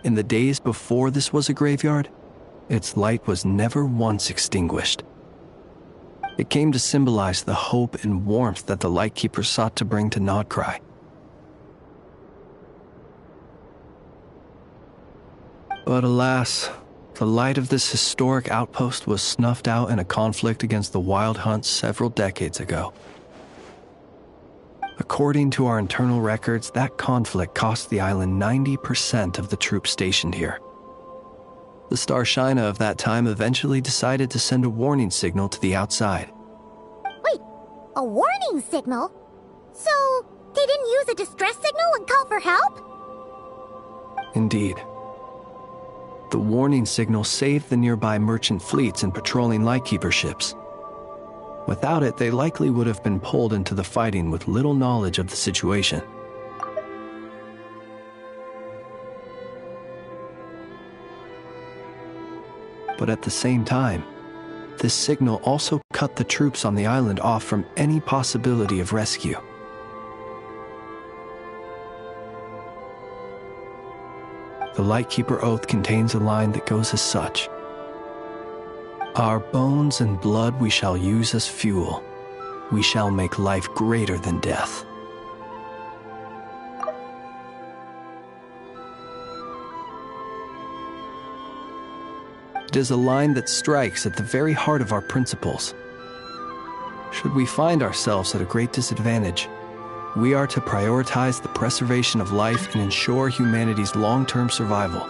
In the days before this was a graveyard, its light was never once extinguished. It came to symbolize the hope and warmth that the Lightkeeper sought to bring to Nodcry. But alas, the light of this historic outpost was snuffed out in a conflict against the Wild Hunt several decades ago. According to our internal records, that conflict cost the island 90% of the troops stationed here. The Starshina of that time eventually decided to send a warning signal to the outside. Wait, a warning signal? So, they didn't use a distress signal and call for help? Indeed. The warning signal saved the nearby merchant fleets and patrolling lightkeeper ships. Without it, they likely would have been pulled into the fighting with little knowledge of the situation. But at the same time, this signal also cut the troops on the island off from any possibility of rescue. The Lightkeeper Oath contains a line that goes as such: "Our bones and blood we shall use as fuel. We shall make life greater than death." It is a line that strikes at the very heart of our principles. Should we find ourselves at a great disadvantage, we are to prioritize the preservation of life and ensure humanity's long-term survival.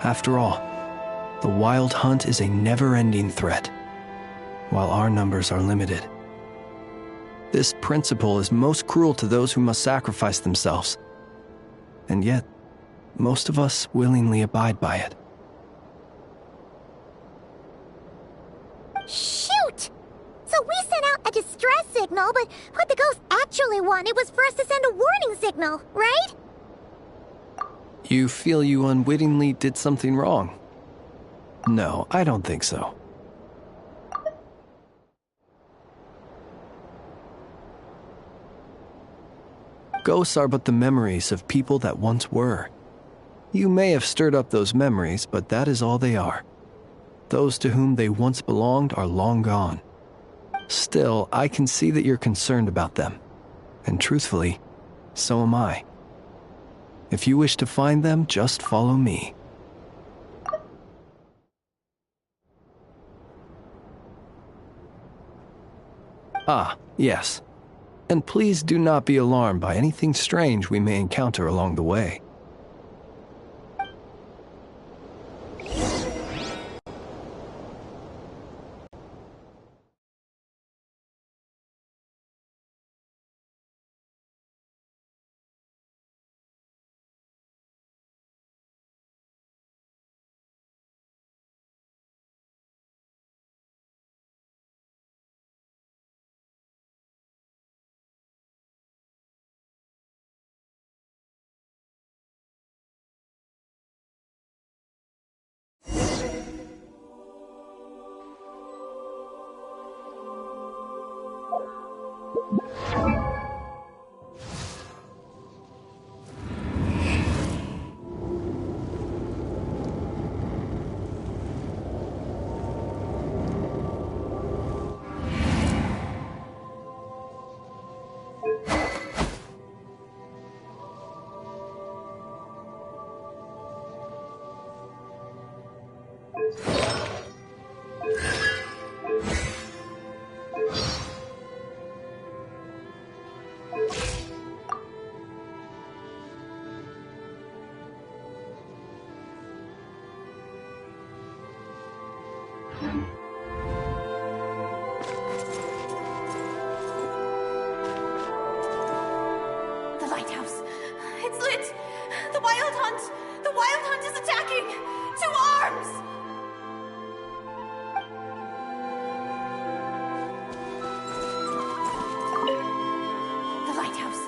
After all, the Wild Hunt is a never-ending threat, while our numbers are limited. This principle is most cruel to those who must sacrifice themselves, and yet, most of us willingly abide by it. Shoot! So we sent out a distress signal, but what the ghost actually wanted was for us to send a warning signal, right? You feel you unwittingly did something wrong? No, I don't think so. Ghosts are but the memories of people that once were. You may have stirred up those memories, but that is all they are. Those to whom they once belonged are long gone. Still, I can see that you're concerned about them. And truthfully, so am I. If you wish to find them, just follow me. Ah, yes. And please do not be alarmed by anything strange we may encounter along the way. The lighthouse. It's lit! The Wild Hunt! The Wild Hunt is attacking! To arms! The lighthouse.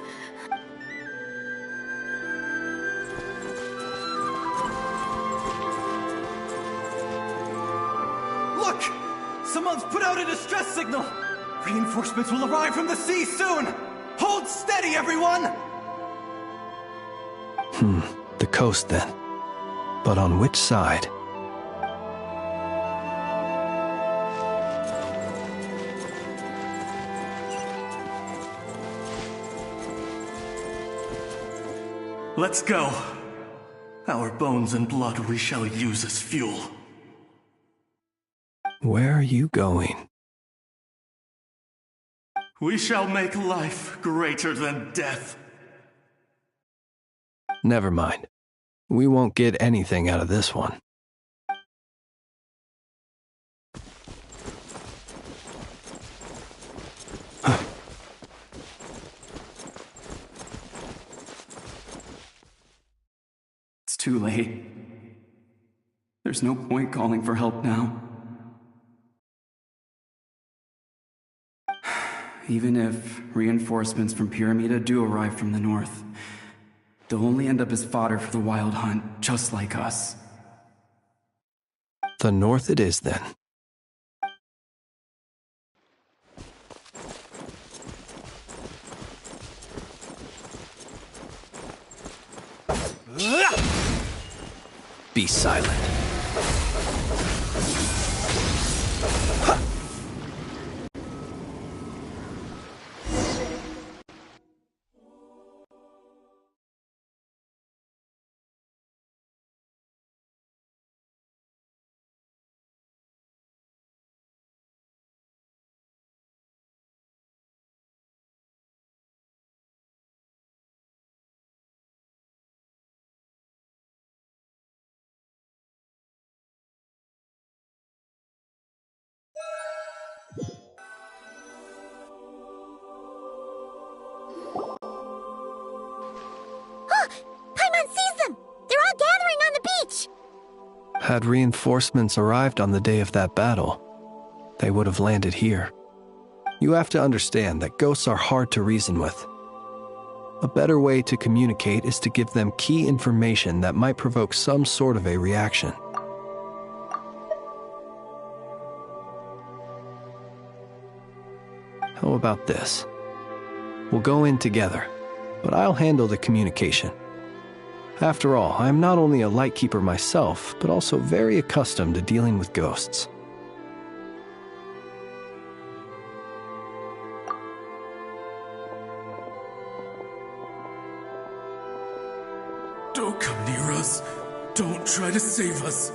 Look! Someone's put out a distress signal! Reinforcements will arrive from the sea soon! Hold steady, everyone! The coast then. But on which side? Let's go. Our bones and blood we shall use as fuel. Where are you going? We shall make life greater than death. Never mind. We won't get anything out of this one. It's too late. There's no point calling for help now. Even if reinforcements from Pyramida do arrive from the north, they'll only end up as fodder for the Wild Hunt, just like us. The north it is then. Be silent. Paimon sees them! They're all gathering on the beach! Had reinforcements arrived on the day of that battle? they would have landed here. You have to understand that ghosts are hard to reason with. A better way to communicate is to give them key information that might provoke some sort of a reaction. How about this? We'll go in together, but I'll handle the communication. After all, I am not only a lightkeeper myself, but also very accustomed to dealing with ghosts. Don't come near us. Don't try to save us.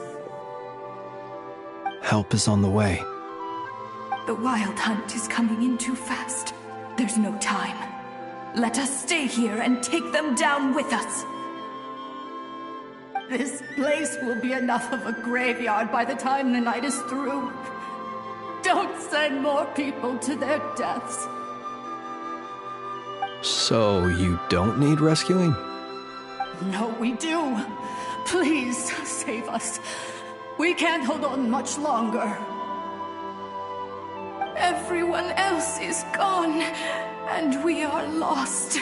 Help is on the way. The Wild Hunt is coming in too fast. There's no time. Let us stay here and take them down with us. This place will be enough of a graveyard by the time the night is through. Don't send more people to their deaths. So you don't need rescuing? No, we do. Please, save us. We can't hold on much longer. Everyone else is gone, and we are lost.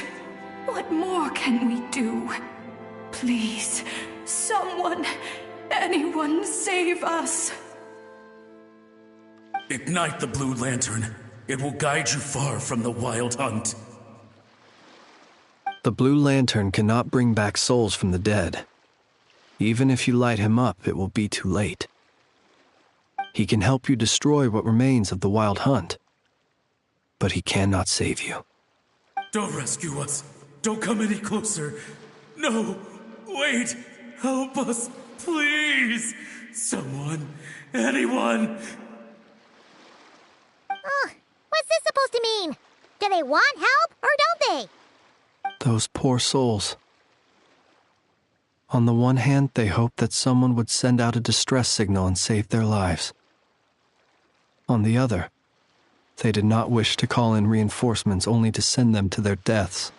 What more can we do? Please, someone, anyone, save us. Ignite the blue lantern. It will guide you far from the Wild Hunt. The blue lantern cannot bring back souls from the dead. Even if you light him up, it will be too late. He can help you destroy what remains of the Wild Hunt, but he cannot save you. Don't rescue us. Don't come any closer. No, wait. Help us, please. Someone, anyone. What's this supposed to mean? Do they want help or don't they? Those poor souls. On the one hand, they hoped that someone would send out a distress signal and save their lives. On the other, they did not wish to call in reinforcements only to send them to their deaths.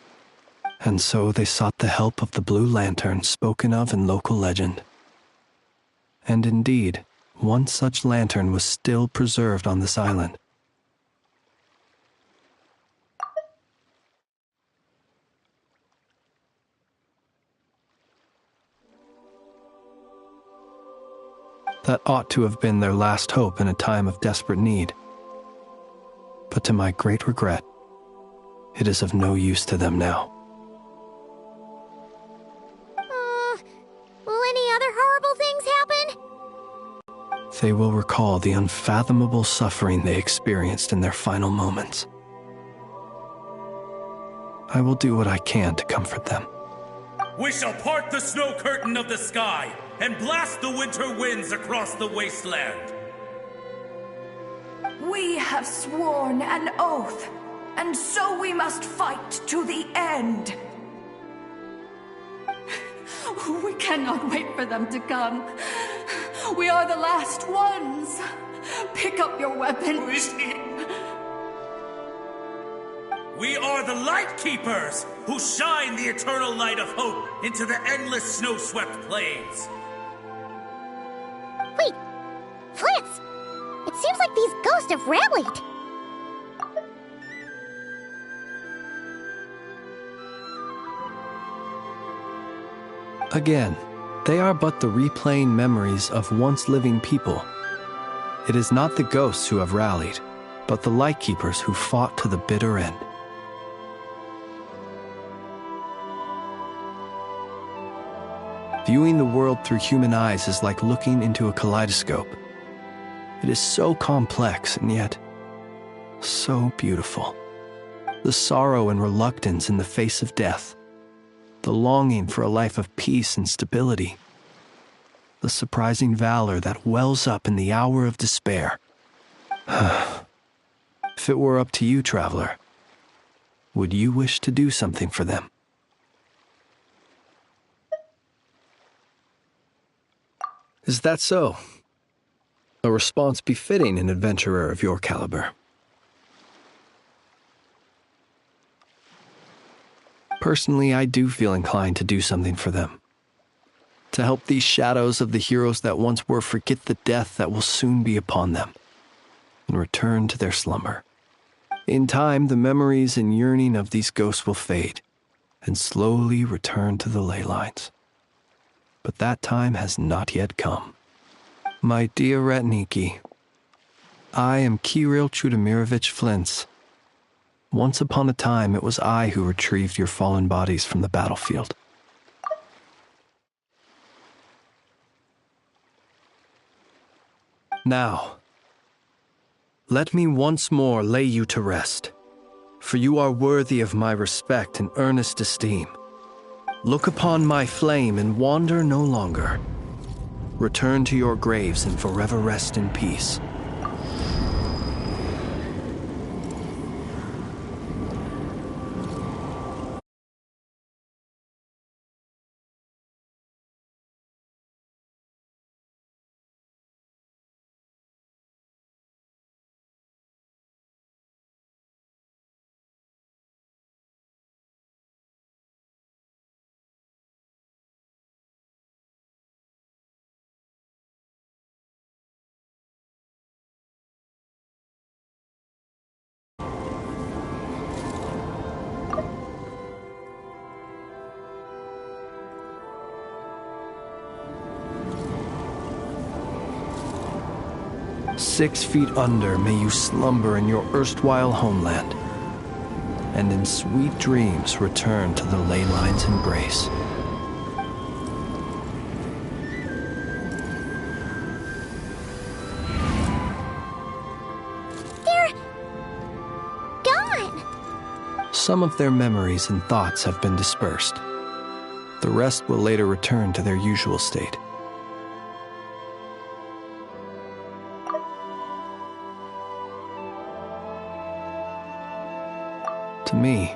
And so they sought the help of the blue lantern spoken of in local legend. And indeed, one such lantern was still preserved on this island. That ought to have been their last hope in a time of desperate need. But to my great regret, it is of no use to them now. Will any other horrible things happen? They will recall the unfathomable suffering they experienced in their final moments. I will do what I can to comfort them. We shall part the snow curtain of the sky and blast the winter winds across the wasteland. We have sworn an oath, and so we must fight to the end. We cannot wait for them to come. We are the last ones. Pick up your weapons. We are the Light Keepers, who shine the eternal light of hope into the endless snow-swept plains. Wait, Fritz! It seems like these ghosts have rallied. Again, they are but the replaying memories of once living people. It is not the ghosts who have rallied, but the Lightkeepers who fought to the bitter end. Viewing the world through human eyes is like looking into a kaleidoscope. It is so complex and yet so beautiful. The sorrow and reluctance in the face of death, the longing for a life of peace and stability, the surprising valor that wells up in the hour of despair. If it were up to you, traveler, would you wish to do something for them? Is that so? A response befitting an adventurer of your caliber. Personally, I do feel inclined to do something for them. To help these shadows of the heroes that once were forget the death that will soon be upon them. and return to their slumber. In time, the memories and yearning of these ghosts will fade and slowly return to the ley lines. But that time has not yet come. My dear Ratniki, I am Kirill Chudamirovich Flintz. Once upon a time, it was I who retrieved your fallen bodies from the battlefield. Now, let me once more lay you to rest, for you are worthy of my respect and earnest esteem. Look upon my flame and wander no longer. Return to your graves and forever rest in peace. "6 feet under may you slumber in your erstwhile homeland, and in sweet dreams return to the ley line's embrace." They're gone! Some of their memories and thoughts have been dispersed. The rest will later return to their usual state. To me,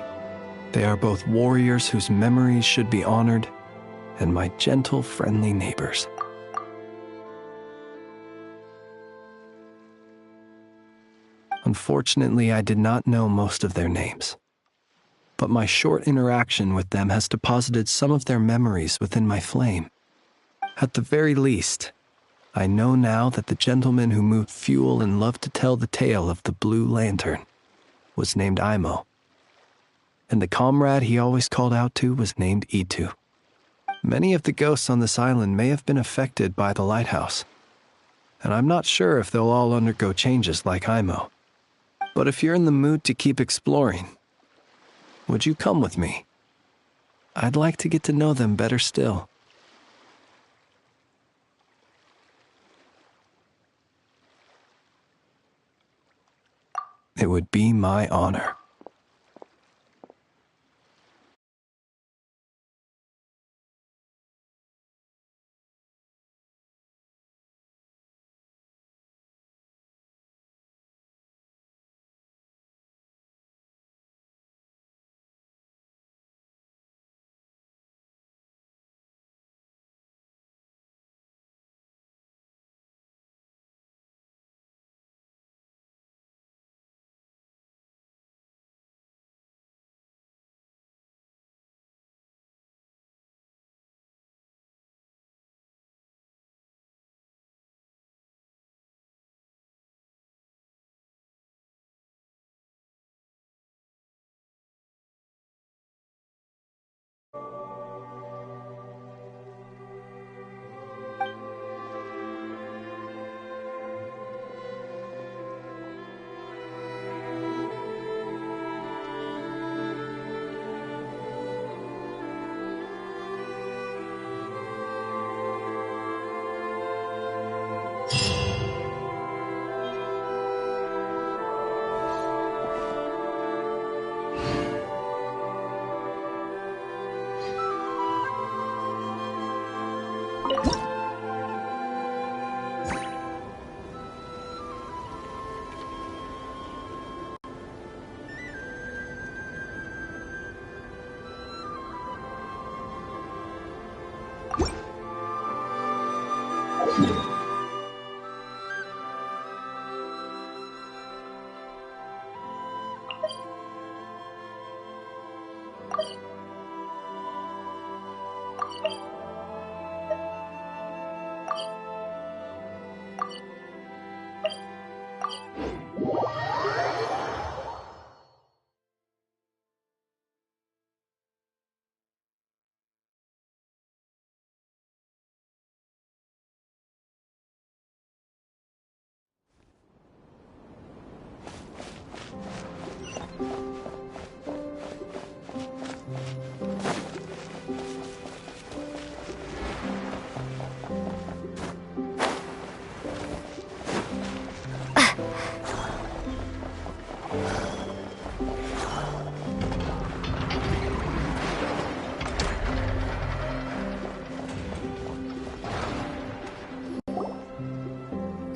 they are both warriors whose memories should be honored, and my gentle, friendly neighbors. Unfortunately, I did not know most of their names, but my short interaction with them has deposited some of their memories within my flame. At the very least, I know now that the gentleman who moved fuel and loved to tell the tale of the Blue Lantern was named Imo, and the comrade he always called out to was named Itu. Many of the ghosts on this island may have been affected by the lighthouse, and I'm not sure if they'll all undergo changes like Imo. But if you're in the mood to keep exploring, would you come with me? I'd like to get to know them better still. It would be my honor.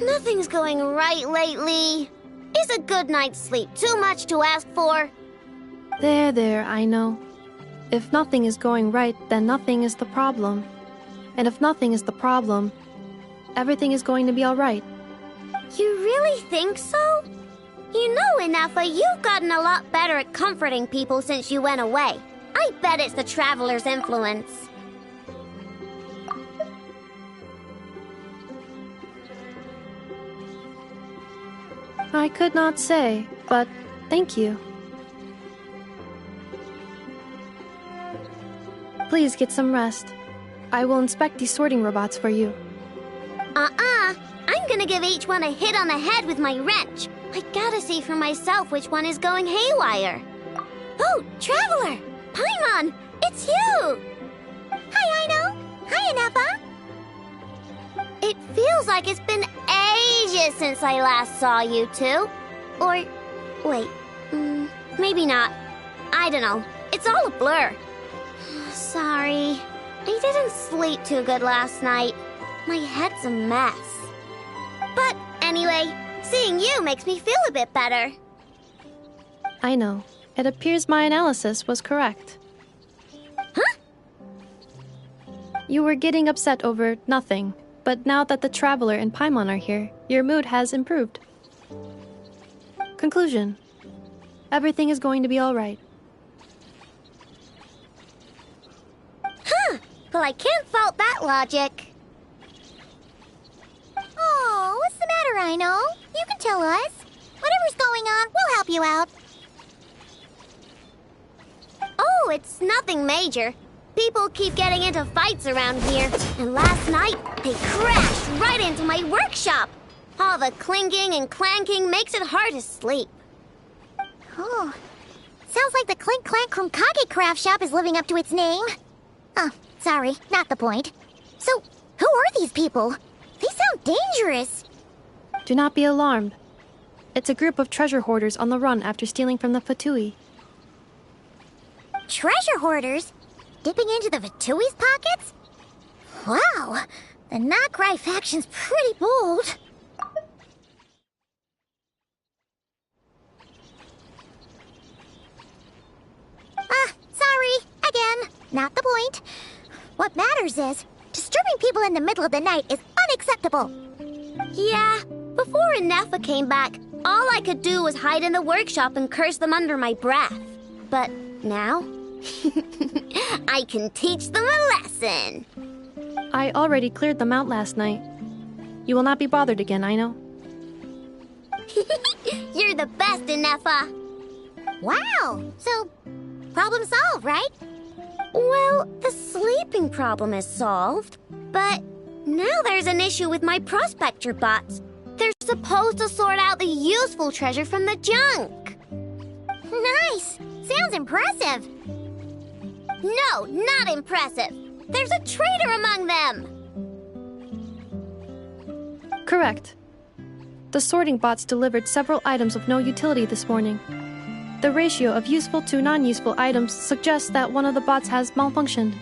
Nothing's going right lately. Is a good night's sleep too much to ask for? There, I know. If nothing is going right, then nothing is the problem. And if nothing is the problem, everything is going to be alright. You really think so? You know, Inefa, you've gotten a lot better at comforting people since you went away. I bet it's the Traveler's influence. I could not say, but thank you. Please get some rest. I will inspect these sorting robots for you. I'm gonna give each one a hit on the head with my wrench. I gotta see for myself which one is going haywire. Oh, Traveler! Paimon! It's you! Hi, Aino! Hi, Inefa! It feels like it's been ages since I last saw you two. Or, wait, maybe not. I don't know. It's all a blur. Sorry. I didn't sleep too good last night. My head's a mess. But anyway, seeing you makes me feel a bit better. I know. It appears my analysis was correct. Huh? You were getting upset over nothing, but now that the Traveler and Paimon are here, your mood has improved. Conclusion. Everything is going to be alright. Huh. Well, I can't fault that logic. Oh, what's the matter, Aino? You can tell us. Whatever's going on, we'll help you out. Oh, it's nothing major. People keep getting into fights around here, and last night they crashed right into my workshop. All the clinking and clanking makes it hard to sleep. Oh, sounds like the Clink Clank from Kage Craft Shop is living up to its name. Oh, sorry, not the point. So, who are these people? They sound dangerous. Do not be alarmed. It's a group of treasure hoarders on the run after stealing from the Fatui. Treasure hoarders? Dipping into the Vatui's pockets? Wow, the Notcry faction's pretty bold. Sorry, again, not the point. What matters is, disturbing people in the middle of the night is unacceptable. Yeah, before Inefa came back, all I could do was hide in the workshop and curse them under my breath. But now, I can teach them a lesson. I already cleared them out last night. You will not be bothered again, I know. You're the best, Inefa. Wow, so problem solved, right? Well, the sleeping problem is solved, but now there's an issue with my prospector bots. They're supposed to sort out the useful treasure from the junk. Nice! Sounds impressive. No, not impressive. There's a traitor among them. Correct. The sorting bots delivered several items of no utility this morning. The ratio of useful to non-useful items suggests that one of the bots has malfunctioned.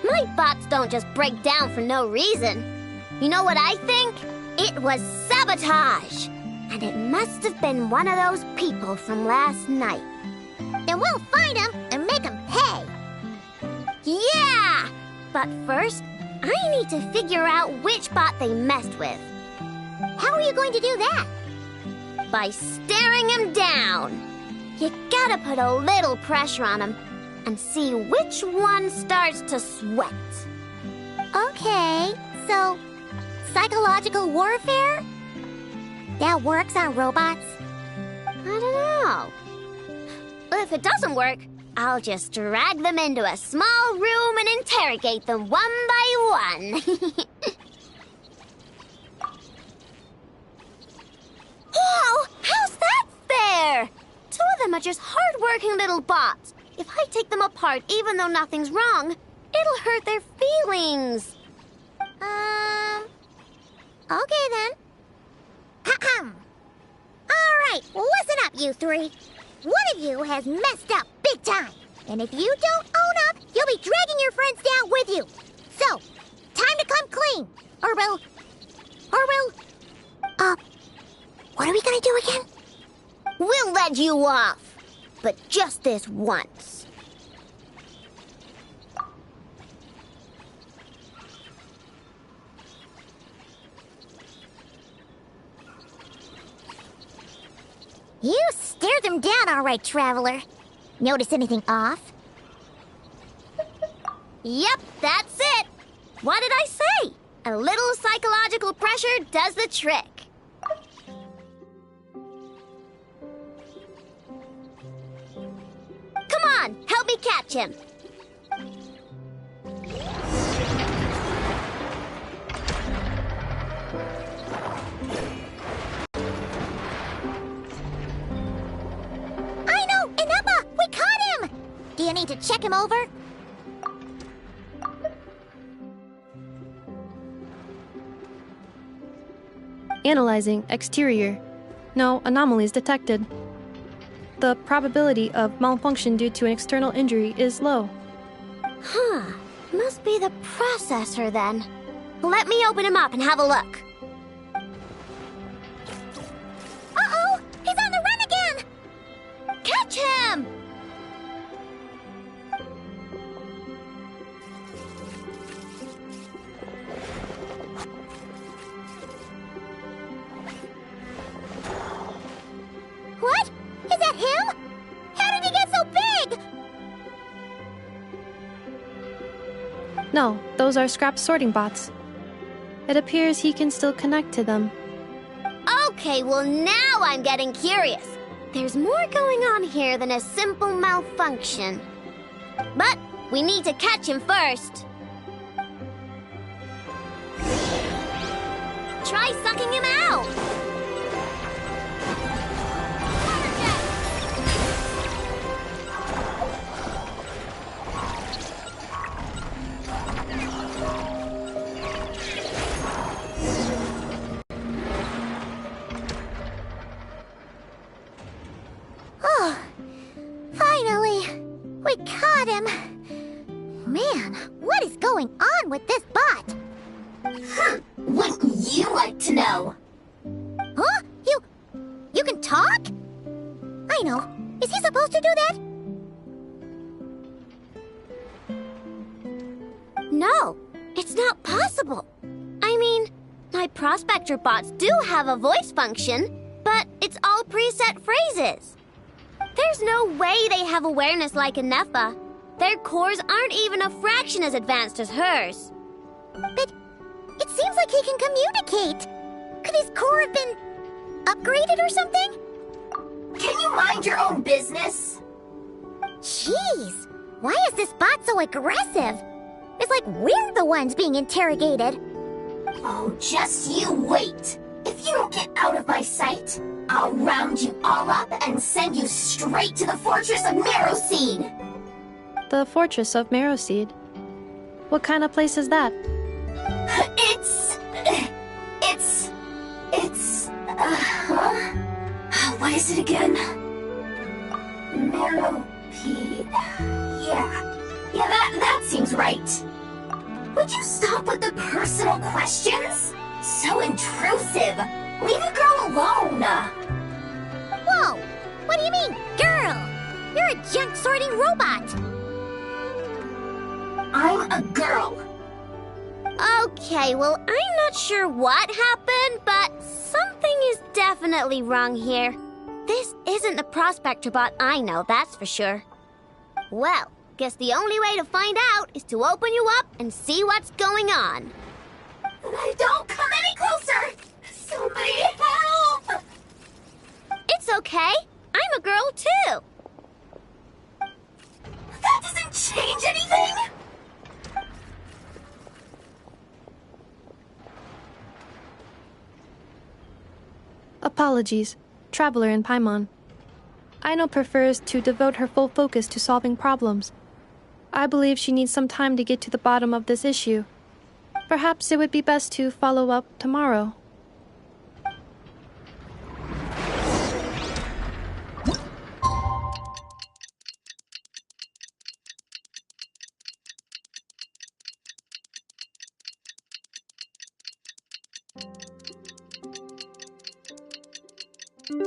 My bots don't just break down for no reason. You know what I think? It was sabotage. And it must have been one of those people from last night. Then we'll find him and make him pay. Yeah! But first, I need to figure out which bot they messed with. How are you going to do that? By staring him down. You gotta put a little pressure on him and see which one starts to sweat. Okay, so psychological warfare? That works on robots? I don't know. If it doesn't work, I'll just drag them into a small room and interrogate them one by one. Whoa! How's that fair? Two of them are just hard-working little bots. If I take them apart, even though nothing's wrong, it'll hurt their feelings. Okay then. Ahem. All right, listen up, you three. One of you has messed up big time. And if you don't own up, you'll be dragging your friends down with you. So, time to come clean. Or will What are we gonna do again? We'll let you off, but just this once. You stared them down all right, Traveler. Notice anything off? Yep, that's it. What did I say? A little psychological pressure does the trick. Come on, help me catch him. I know! Ineppa! We caught him! Do you need to check him over? Analyzing exterior. No anomalies detected. The probability of malfunction due to an external injury is low. Huh. Must be the processor then. Let me open him up and have a look. Uh-oh! He's on the run again! Catch him! What? Is that him? How did he get so big? No, those are scrap sorting bots. It appears he can still connect to them. Okay, well now I'm getting curious. There's more going on here than a simple malfunction. But we need to catch him first. Try sucking him out! Oh, finally! We caught him! Man, what is going on with this bot? Wouldn't you like to know? Huh? You can talk? I know. Is he supposed to do that? No, it's not possible. I mean, my prospector bots do have a voice function, but it's all preset phrases. There's no way they have awareness like a Nepha. Their cores aren't even a fraction as advanced as hers. But it seems like he can communicate. Could his core have been upgraded or something? Can you mind your own business? Jeez, why is this bot so aggressive? It's like we're the ones being interrogated. Oh, just you wait. If you don't get out of my sight, I'll round you all up and send you straight to the Fortress of Marrowseed. The Fortress of Marrowseed. What kind of place is that? What is it again? Marrowpeed. Yeah, that seems right. Would you stop with the personal questions? So intrusive. Leave a girl alone. Whoa! What do you mean, girl? You're a junk sorting robot. I'm a girl. Okay, well, I'm not sure what happened, but something is definitely wrong here. This isn't the prospector bot I know, that's for sure. Well, guess the only way to find out is to open you up and see what's going on. Don't come any closer! Somebody help! It's okay. I'm a girl, too. That doesn't change anything! Apologies, Traveler in Paimon. Aino prefers to devote her full focus to solving problems. I believe she needs some time to get to the bottom of this issue. Perhaps it would be best to follow up tomorrow. Weird.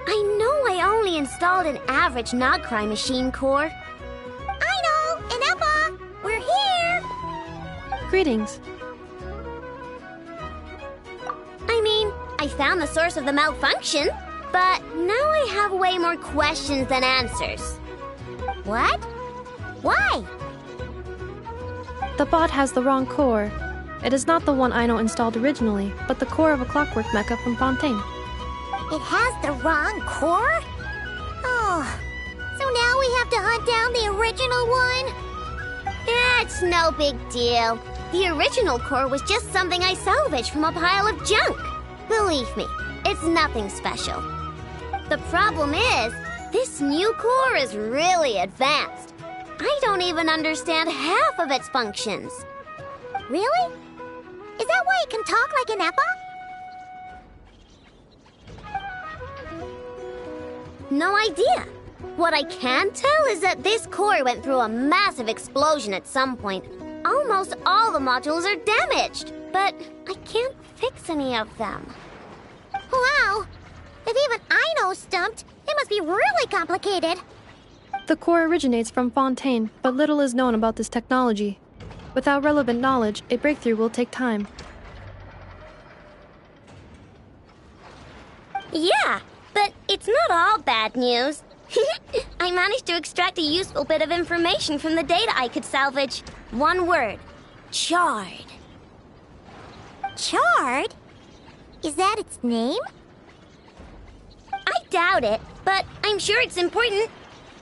I know I only installed an average Nodcry machine core. Aino and Emma, we're here! Greetings. I mean, I found the source of the malfunction, but now I have way more questions than answers. What? Why? The bot has the wrong core. It is not the one Aino installed originally, but the core of a clockwork mecha from Fontaine. It has the wrong core? Oh, so now we have to hunt down the original one? It's no big deal. The original core was just something I salvaged from a pile of junk. Believe me, it's nothing special. The problem is, this new core is really advanced. I don't even understand half of its functions. Really? Is that why it can talk like an Eppa? No idea. What I can tell is that this core went through a massive explosion at some point. Almost all the modules are damaged, but I can't fix any of them. Wow! If even Aino's stumped, it must be really complicated. The core originates from Fontaine, but little is known about this technology. Without relevant knowledge, a breakthrough will take time. Yeah, but it's not all bad news. I managed to extract a useful bit of information from the data I could salvage. One word. Charred. Charred? Is that its name? I doubt it, but I'm sure it's important.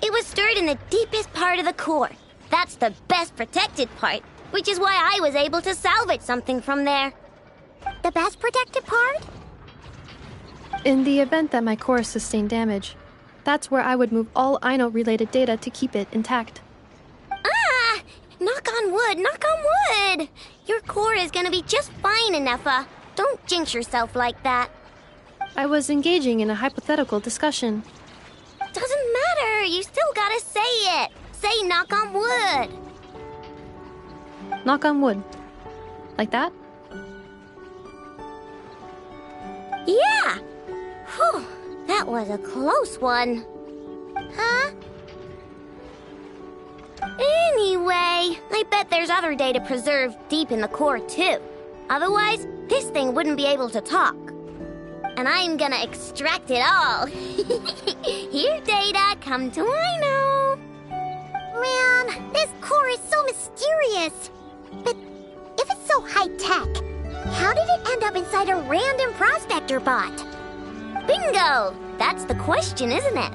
It was stored in the deepest part of the core. That's the best protected part, which is why I was able to salvage something from there. The best protected part? In the event that my core sustained damage, that's where I would move all Aino-related data to keep it intact. Ah! Knock on wood, knock on wood! Your core is gonna be just fine, Inefa. Don't jinx yourself like that. I was engaging in a hypothetical discussion. Doesn't matter, you still gotta say it. Say knock on wood. Knock on wood. Like that? Yeah! Whew, that was a close one. Huh? Anyway, I bet there's other data preserved deep in the core too. Otherwise, this thing wouldn't be able to talk. And I'm gonna extract it all. Here, data, come to Aino. Man, this core is so mysterious. But if it's so high-tech, how did it end up inside a random prospector bot? Bingo! That's the question, isn't it?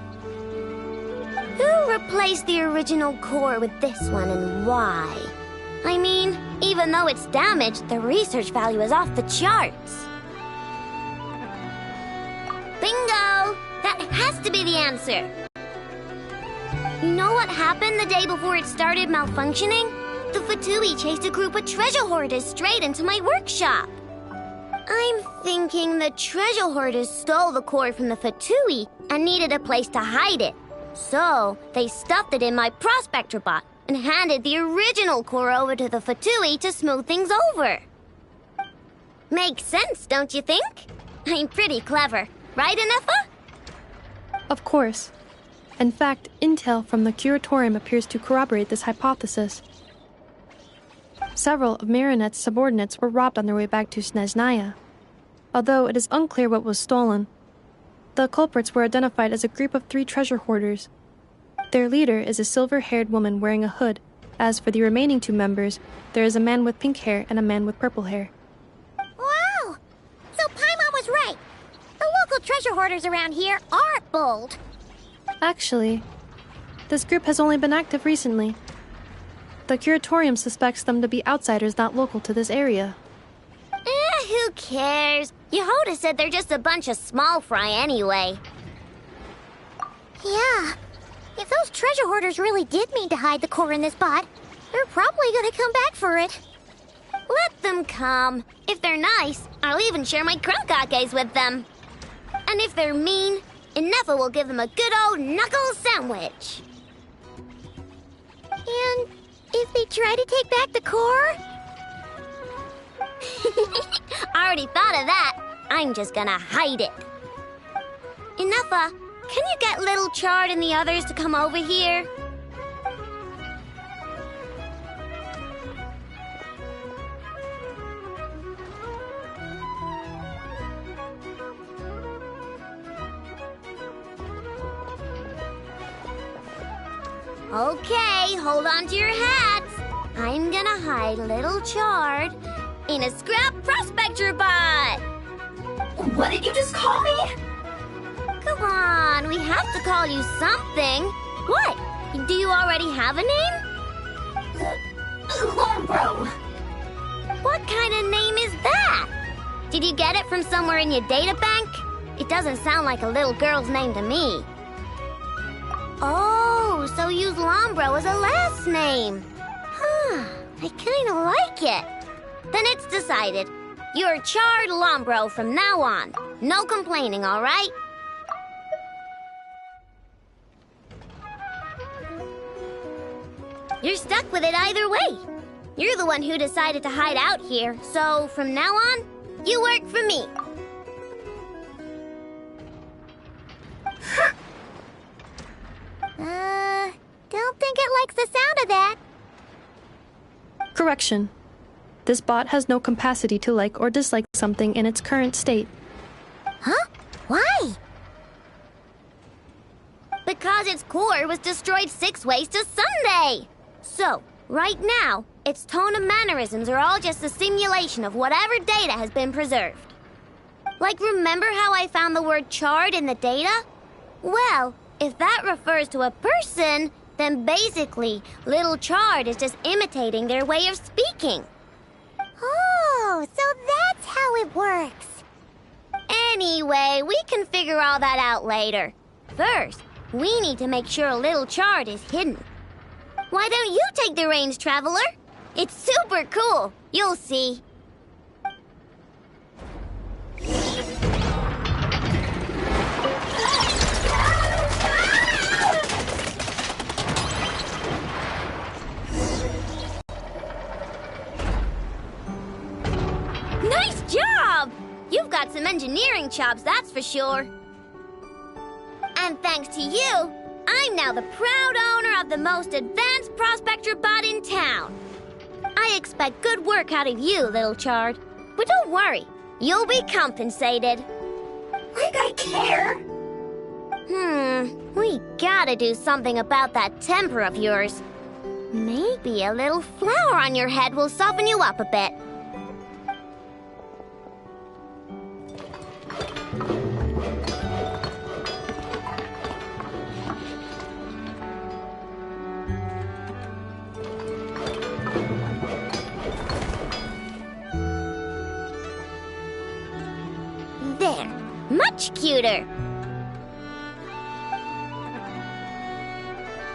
Who replaced the original core with this one and why? I mean, even though it's damaged, the research value is off the charts. Bingo! That has to be the answer. You know what happened the day before it started malfunctioning? The Fatui chased a group of treasure hoarders straight into my workshop. I'm thinking the treasure hoarders stole the core from the Fatui and needed a place to hide it. So, they stuffed it in my prospector bot and handed the original core over to the Fatui to smooth things over. Makes sense, don't you think? I'm pretty clever, right, Inefa? Of course. In fact, intel from the Curatorium appears to corroborate this hypothesis. Several of Marinette's subordinates were robbed on their way back to Snezhnaya. Although it is unclear what was stolen, the culprits were identified as a group of 3 treasure hoarders. Their leader is a silver-haired woman wearing a hood. As for the remaining 2 members, there is a man with pink hair and a man with purple hair. Wow! So Paimon was right. The local treasure hoarders around here aren't bold. Actually, this group has only been active recently. The Curatorium suspects them to be outsiders not local to this area. Who cares? Yehoda said they're just a bunch of small fry anyway. Yeah. If those treasure hoarders really did mean to hide the core in this bot, they're probably gonna come back for it. Let them come. If they're nice, I'll even share my cronkakes with them. And if they're mean, Inefa will give them a good old knuckle sandwich. And if they try to take back the core? I already thought of that. I'm just gonna hide it. Inefa, can you get Little Chard and the others to come over here? Okay, hold on to your hats. I'm gonna hide Little Chard in a scrap prospector bot. What did you just call me? Come on, we have to call you something. What? Do you already have a name? Lombro. What kind of name is that? Did you get it from somewhere in your data bank? It doesn't sound like a little girl's name to me. Oh, so use Lombro as a last name. Huh, I kinda like it. Then it's decided. You're Chard Lombro from now on. No complaining, all right? You're stuck with it either way. You're the one who decided to hide out here, so from now on, you work for me. Don't think it likes the sound of that. Correction. This bot has no capacity to like or dislike something in its current state. Huh? Why? Because its core was destroyed 6 ways to Sunday. So, right now, its tone and mannerisms are all just a simulation of whatever data has been preserved. Like, remember how I found the word chard in the data? Well, if that refers to a person, then basically, Little Chard is just imitating their way of speaking. Oh, so that's how it works. Anyway, we can figure all that out later. First, we need to make sure Little Chard is hidden. Why don't you take the reins, Traveler? It's super cool. You'll see. Nice job! You've got some engineering chops, that's for sure. And thanks to you, I'm now the proud owner of the most advanced prospector bot in town. I expect good work out of you, Little Chard. But don't worry, you'll be compensated. Like I care. We gotta do something about that temper of yours. Maybe a little flour on your head will soften you up a bit. There, much cuter.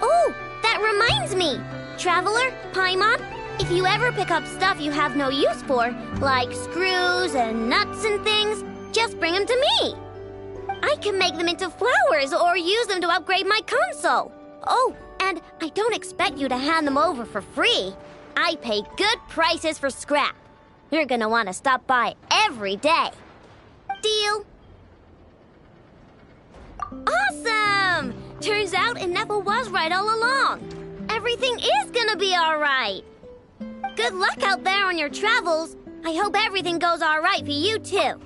Oh, that reminds me. Traveler, Paimon, if you ever pick up stuff you have no use for, like screws and nuts and things, just bring them to me. I can make them into flowers or use them to upgrade my console. Oh, and I don't expect you to hand them over for free. I pay good prices for scrap. You're gonna want to stop by every day. Deal? Awesome! Turns out Inefa was right all along. Everything is gonna be all right. Good luck out there on your travels. I hope everything goes all right for you, too.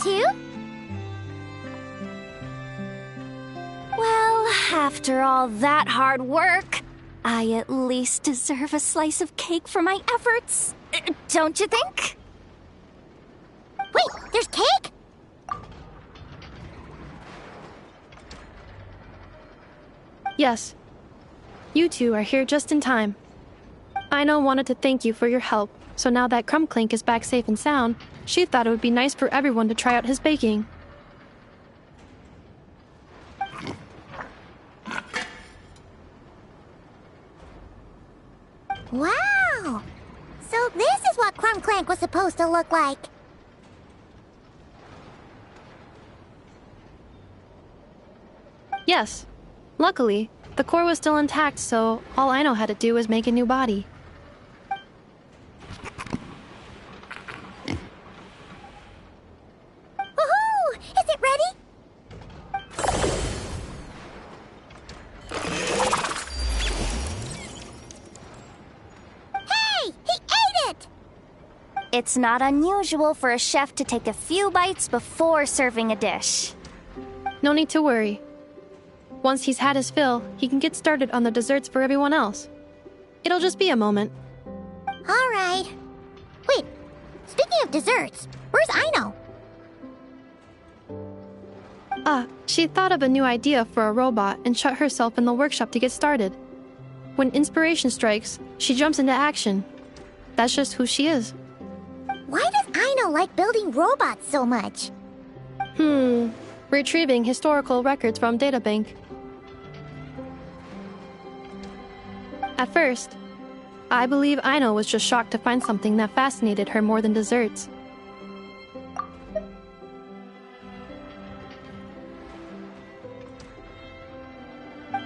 Too? Well, after all that hard work, I at least deserve a slice of cake for my efforts. Don't you think? Wait, there's cake? Yes. You two are here just in time. Aino wanted to thank you for your help, so now that Crumbclink is back safe and sound, she thought it would be nice for everyone to try out his baking. Wow! So this is what Crumbclank was supposed to look like. Yes. Luckily, the core was still intact, so all Aino had to do was make a new body. Woohoo! Is it ready? Hey! He ate it! It's not unusual for a chef to take a few bites before serving a dish. No need to worry. Once he's had his fill, he can get started on the desserts for everyone else. It'll just be a moment. All right. Wait, speaking of desserts, where's Aino? She thought of a new idea for a robot and shut herself in the workshop to get started. When inspiration strikes, she jumps into action. That's just who she is. Why does Aino like building robots so much? Retrieving historical records from databank. At first, I believe Aino was just shocked to find something that fascinated her more than desserts.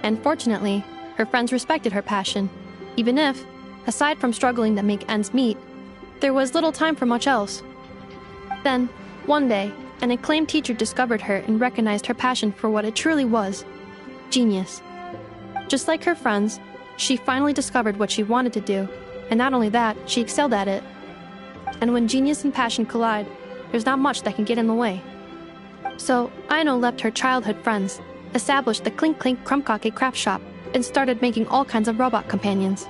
And fortunately, her friends respected her passion, even if, aside from struggling to make ends meet, there was little time for much else. Then, one day, an acclaimed teacher discovered her and recognized her passion for what it truly was: genius. Just like her friends, she finally discovered what she wanted to do, and not only that, she excelled at it. And when genius and passion collide, there's not much that can get in the way. So, Aino left her childhood friends, established the Clink Clink Crumbkake craft shop, and started making all kinds of robot companions.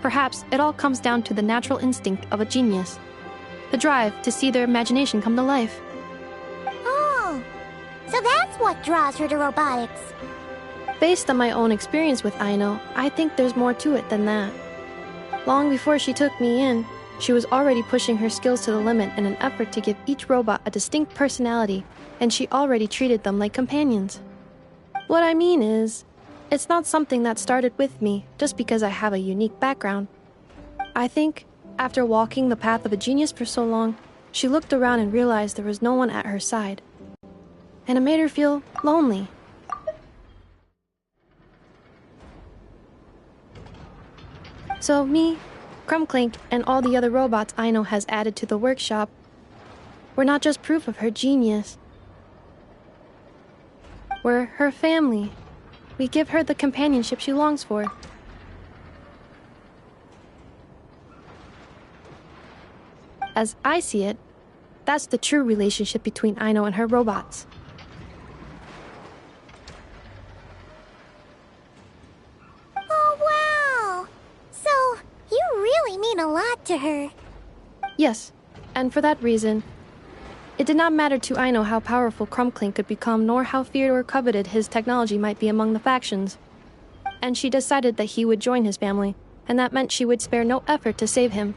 Perhaps it all comes down to the natural instinct of a genius, the drive to see their imagination come to life. Oh, so that's what draws her to robotics. Based on my own experience with Aino, I think there's more to it than that. Long before she took me in, she was already pushing her skills to the limit in an effort to give each robot a distinct personality, and she already treated them like companions. What I mean is, it's not something that started with me just because I have a unique background. I think, after walking the path of a genius for so long, she looked around and realized there was no one at her side. And it made her feel lonely. So me, Crumbclink, and all the other robots Aino has added to the workshop, we're not just proof of her genius. We're her family. We give her the companionship she longs for. As I see it, that's the true relationship between Aino and her robots. Oh, wow! So, you really mean a lot to her. Yes, and for that reason, it did not matter to Aino how powerful Crumbclink could become, nor how feared or coveted his technology might be among the factions. And she decided that he would join his family, and that meant she would spare no effort to save him.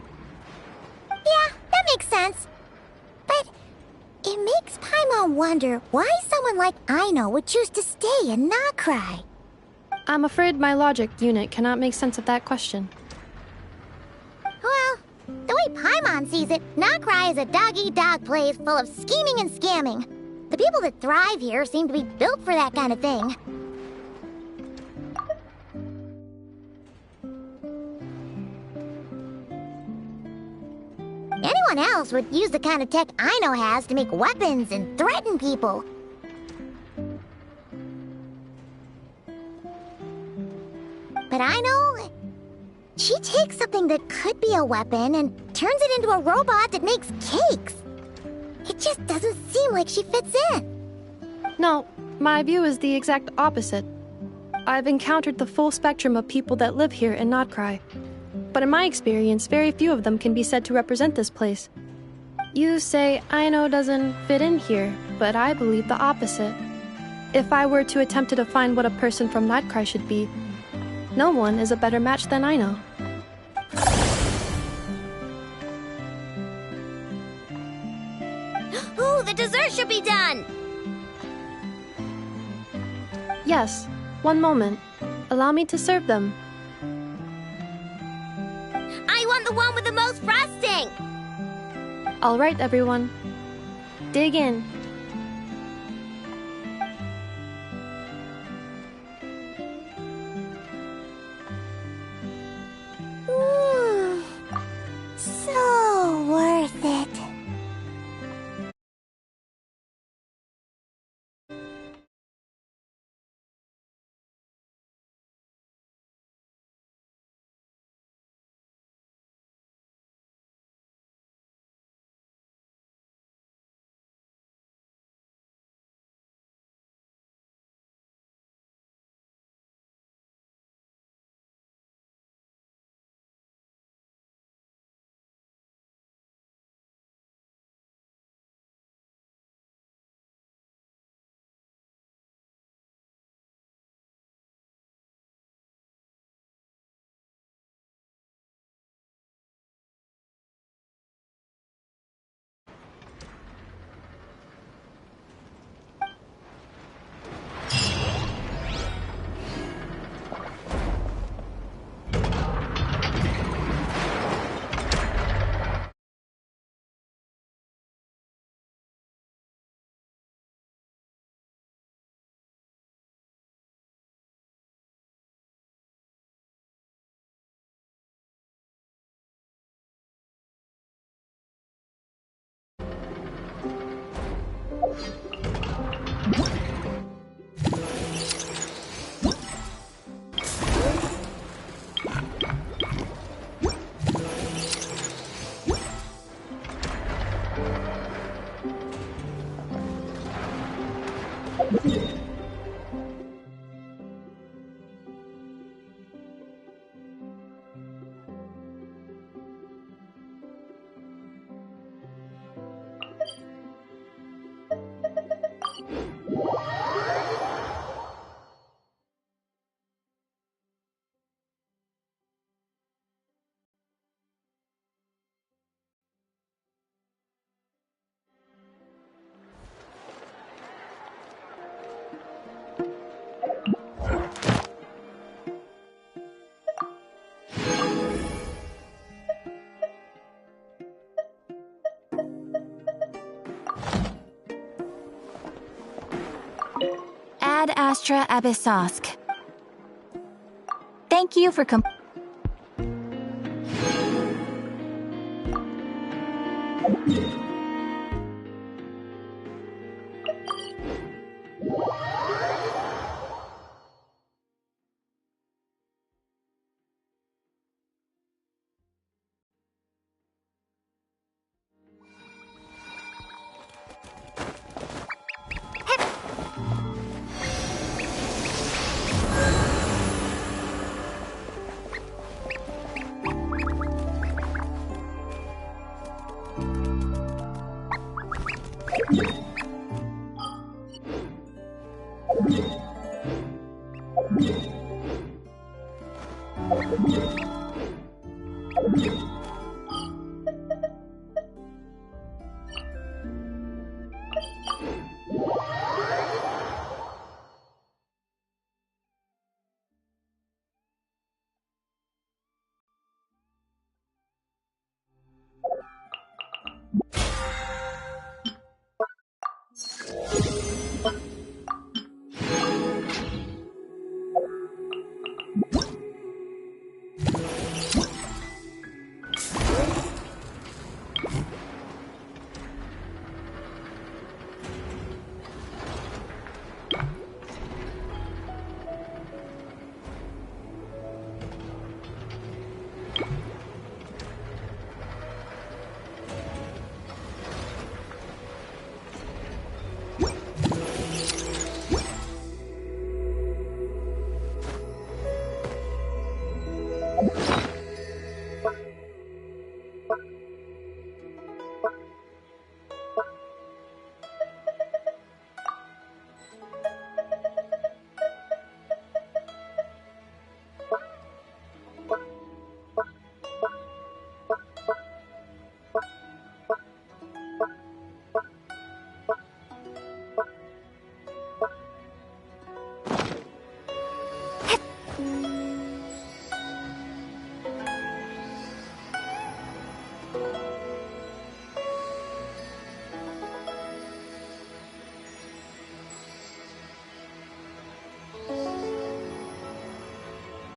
Yeah, that makes sense. But it makes Paimon wonder why someone like Aino would choose to stay and not cry. I'm afraid my logic unit cannot make sense of that question. Well, the way Paimon sees it, Nocrai is a dog-eat-dog place full of scheming and scamming. The people that thrive here seem to be built for that kind of thing. one else would use the kind of tech Aino has to make weapons and threaten people. But Aino, she takes something that could be a weapon and turns it into a robot that makes cakes. It just doesn't seem like she fits in. No, my view is the exact opposite. I've encountered the full spectrum of people that live here in Nodcry. But in my experience, very few of them can be said to represent this place. You say Aino doesn't fit in here, but I believe the opposite. If I were to attempt to define what a person from Nodcry should be, no one is a better match than Aino. Ooh, the dessert should be done! Yes, one moment. Allow me to serve them. I want the one with the most frosting! All right, everyone. Dig in. So worth it. Ad Astra Abyssosk. Thank you for You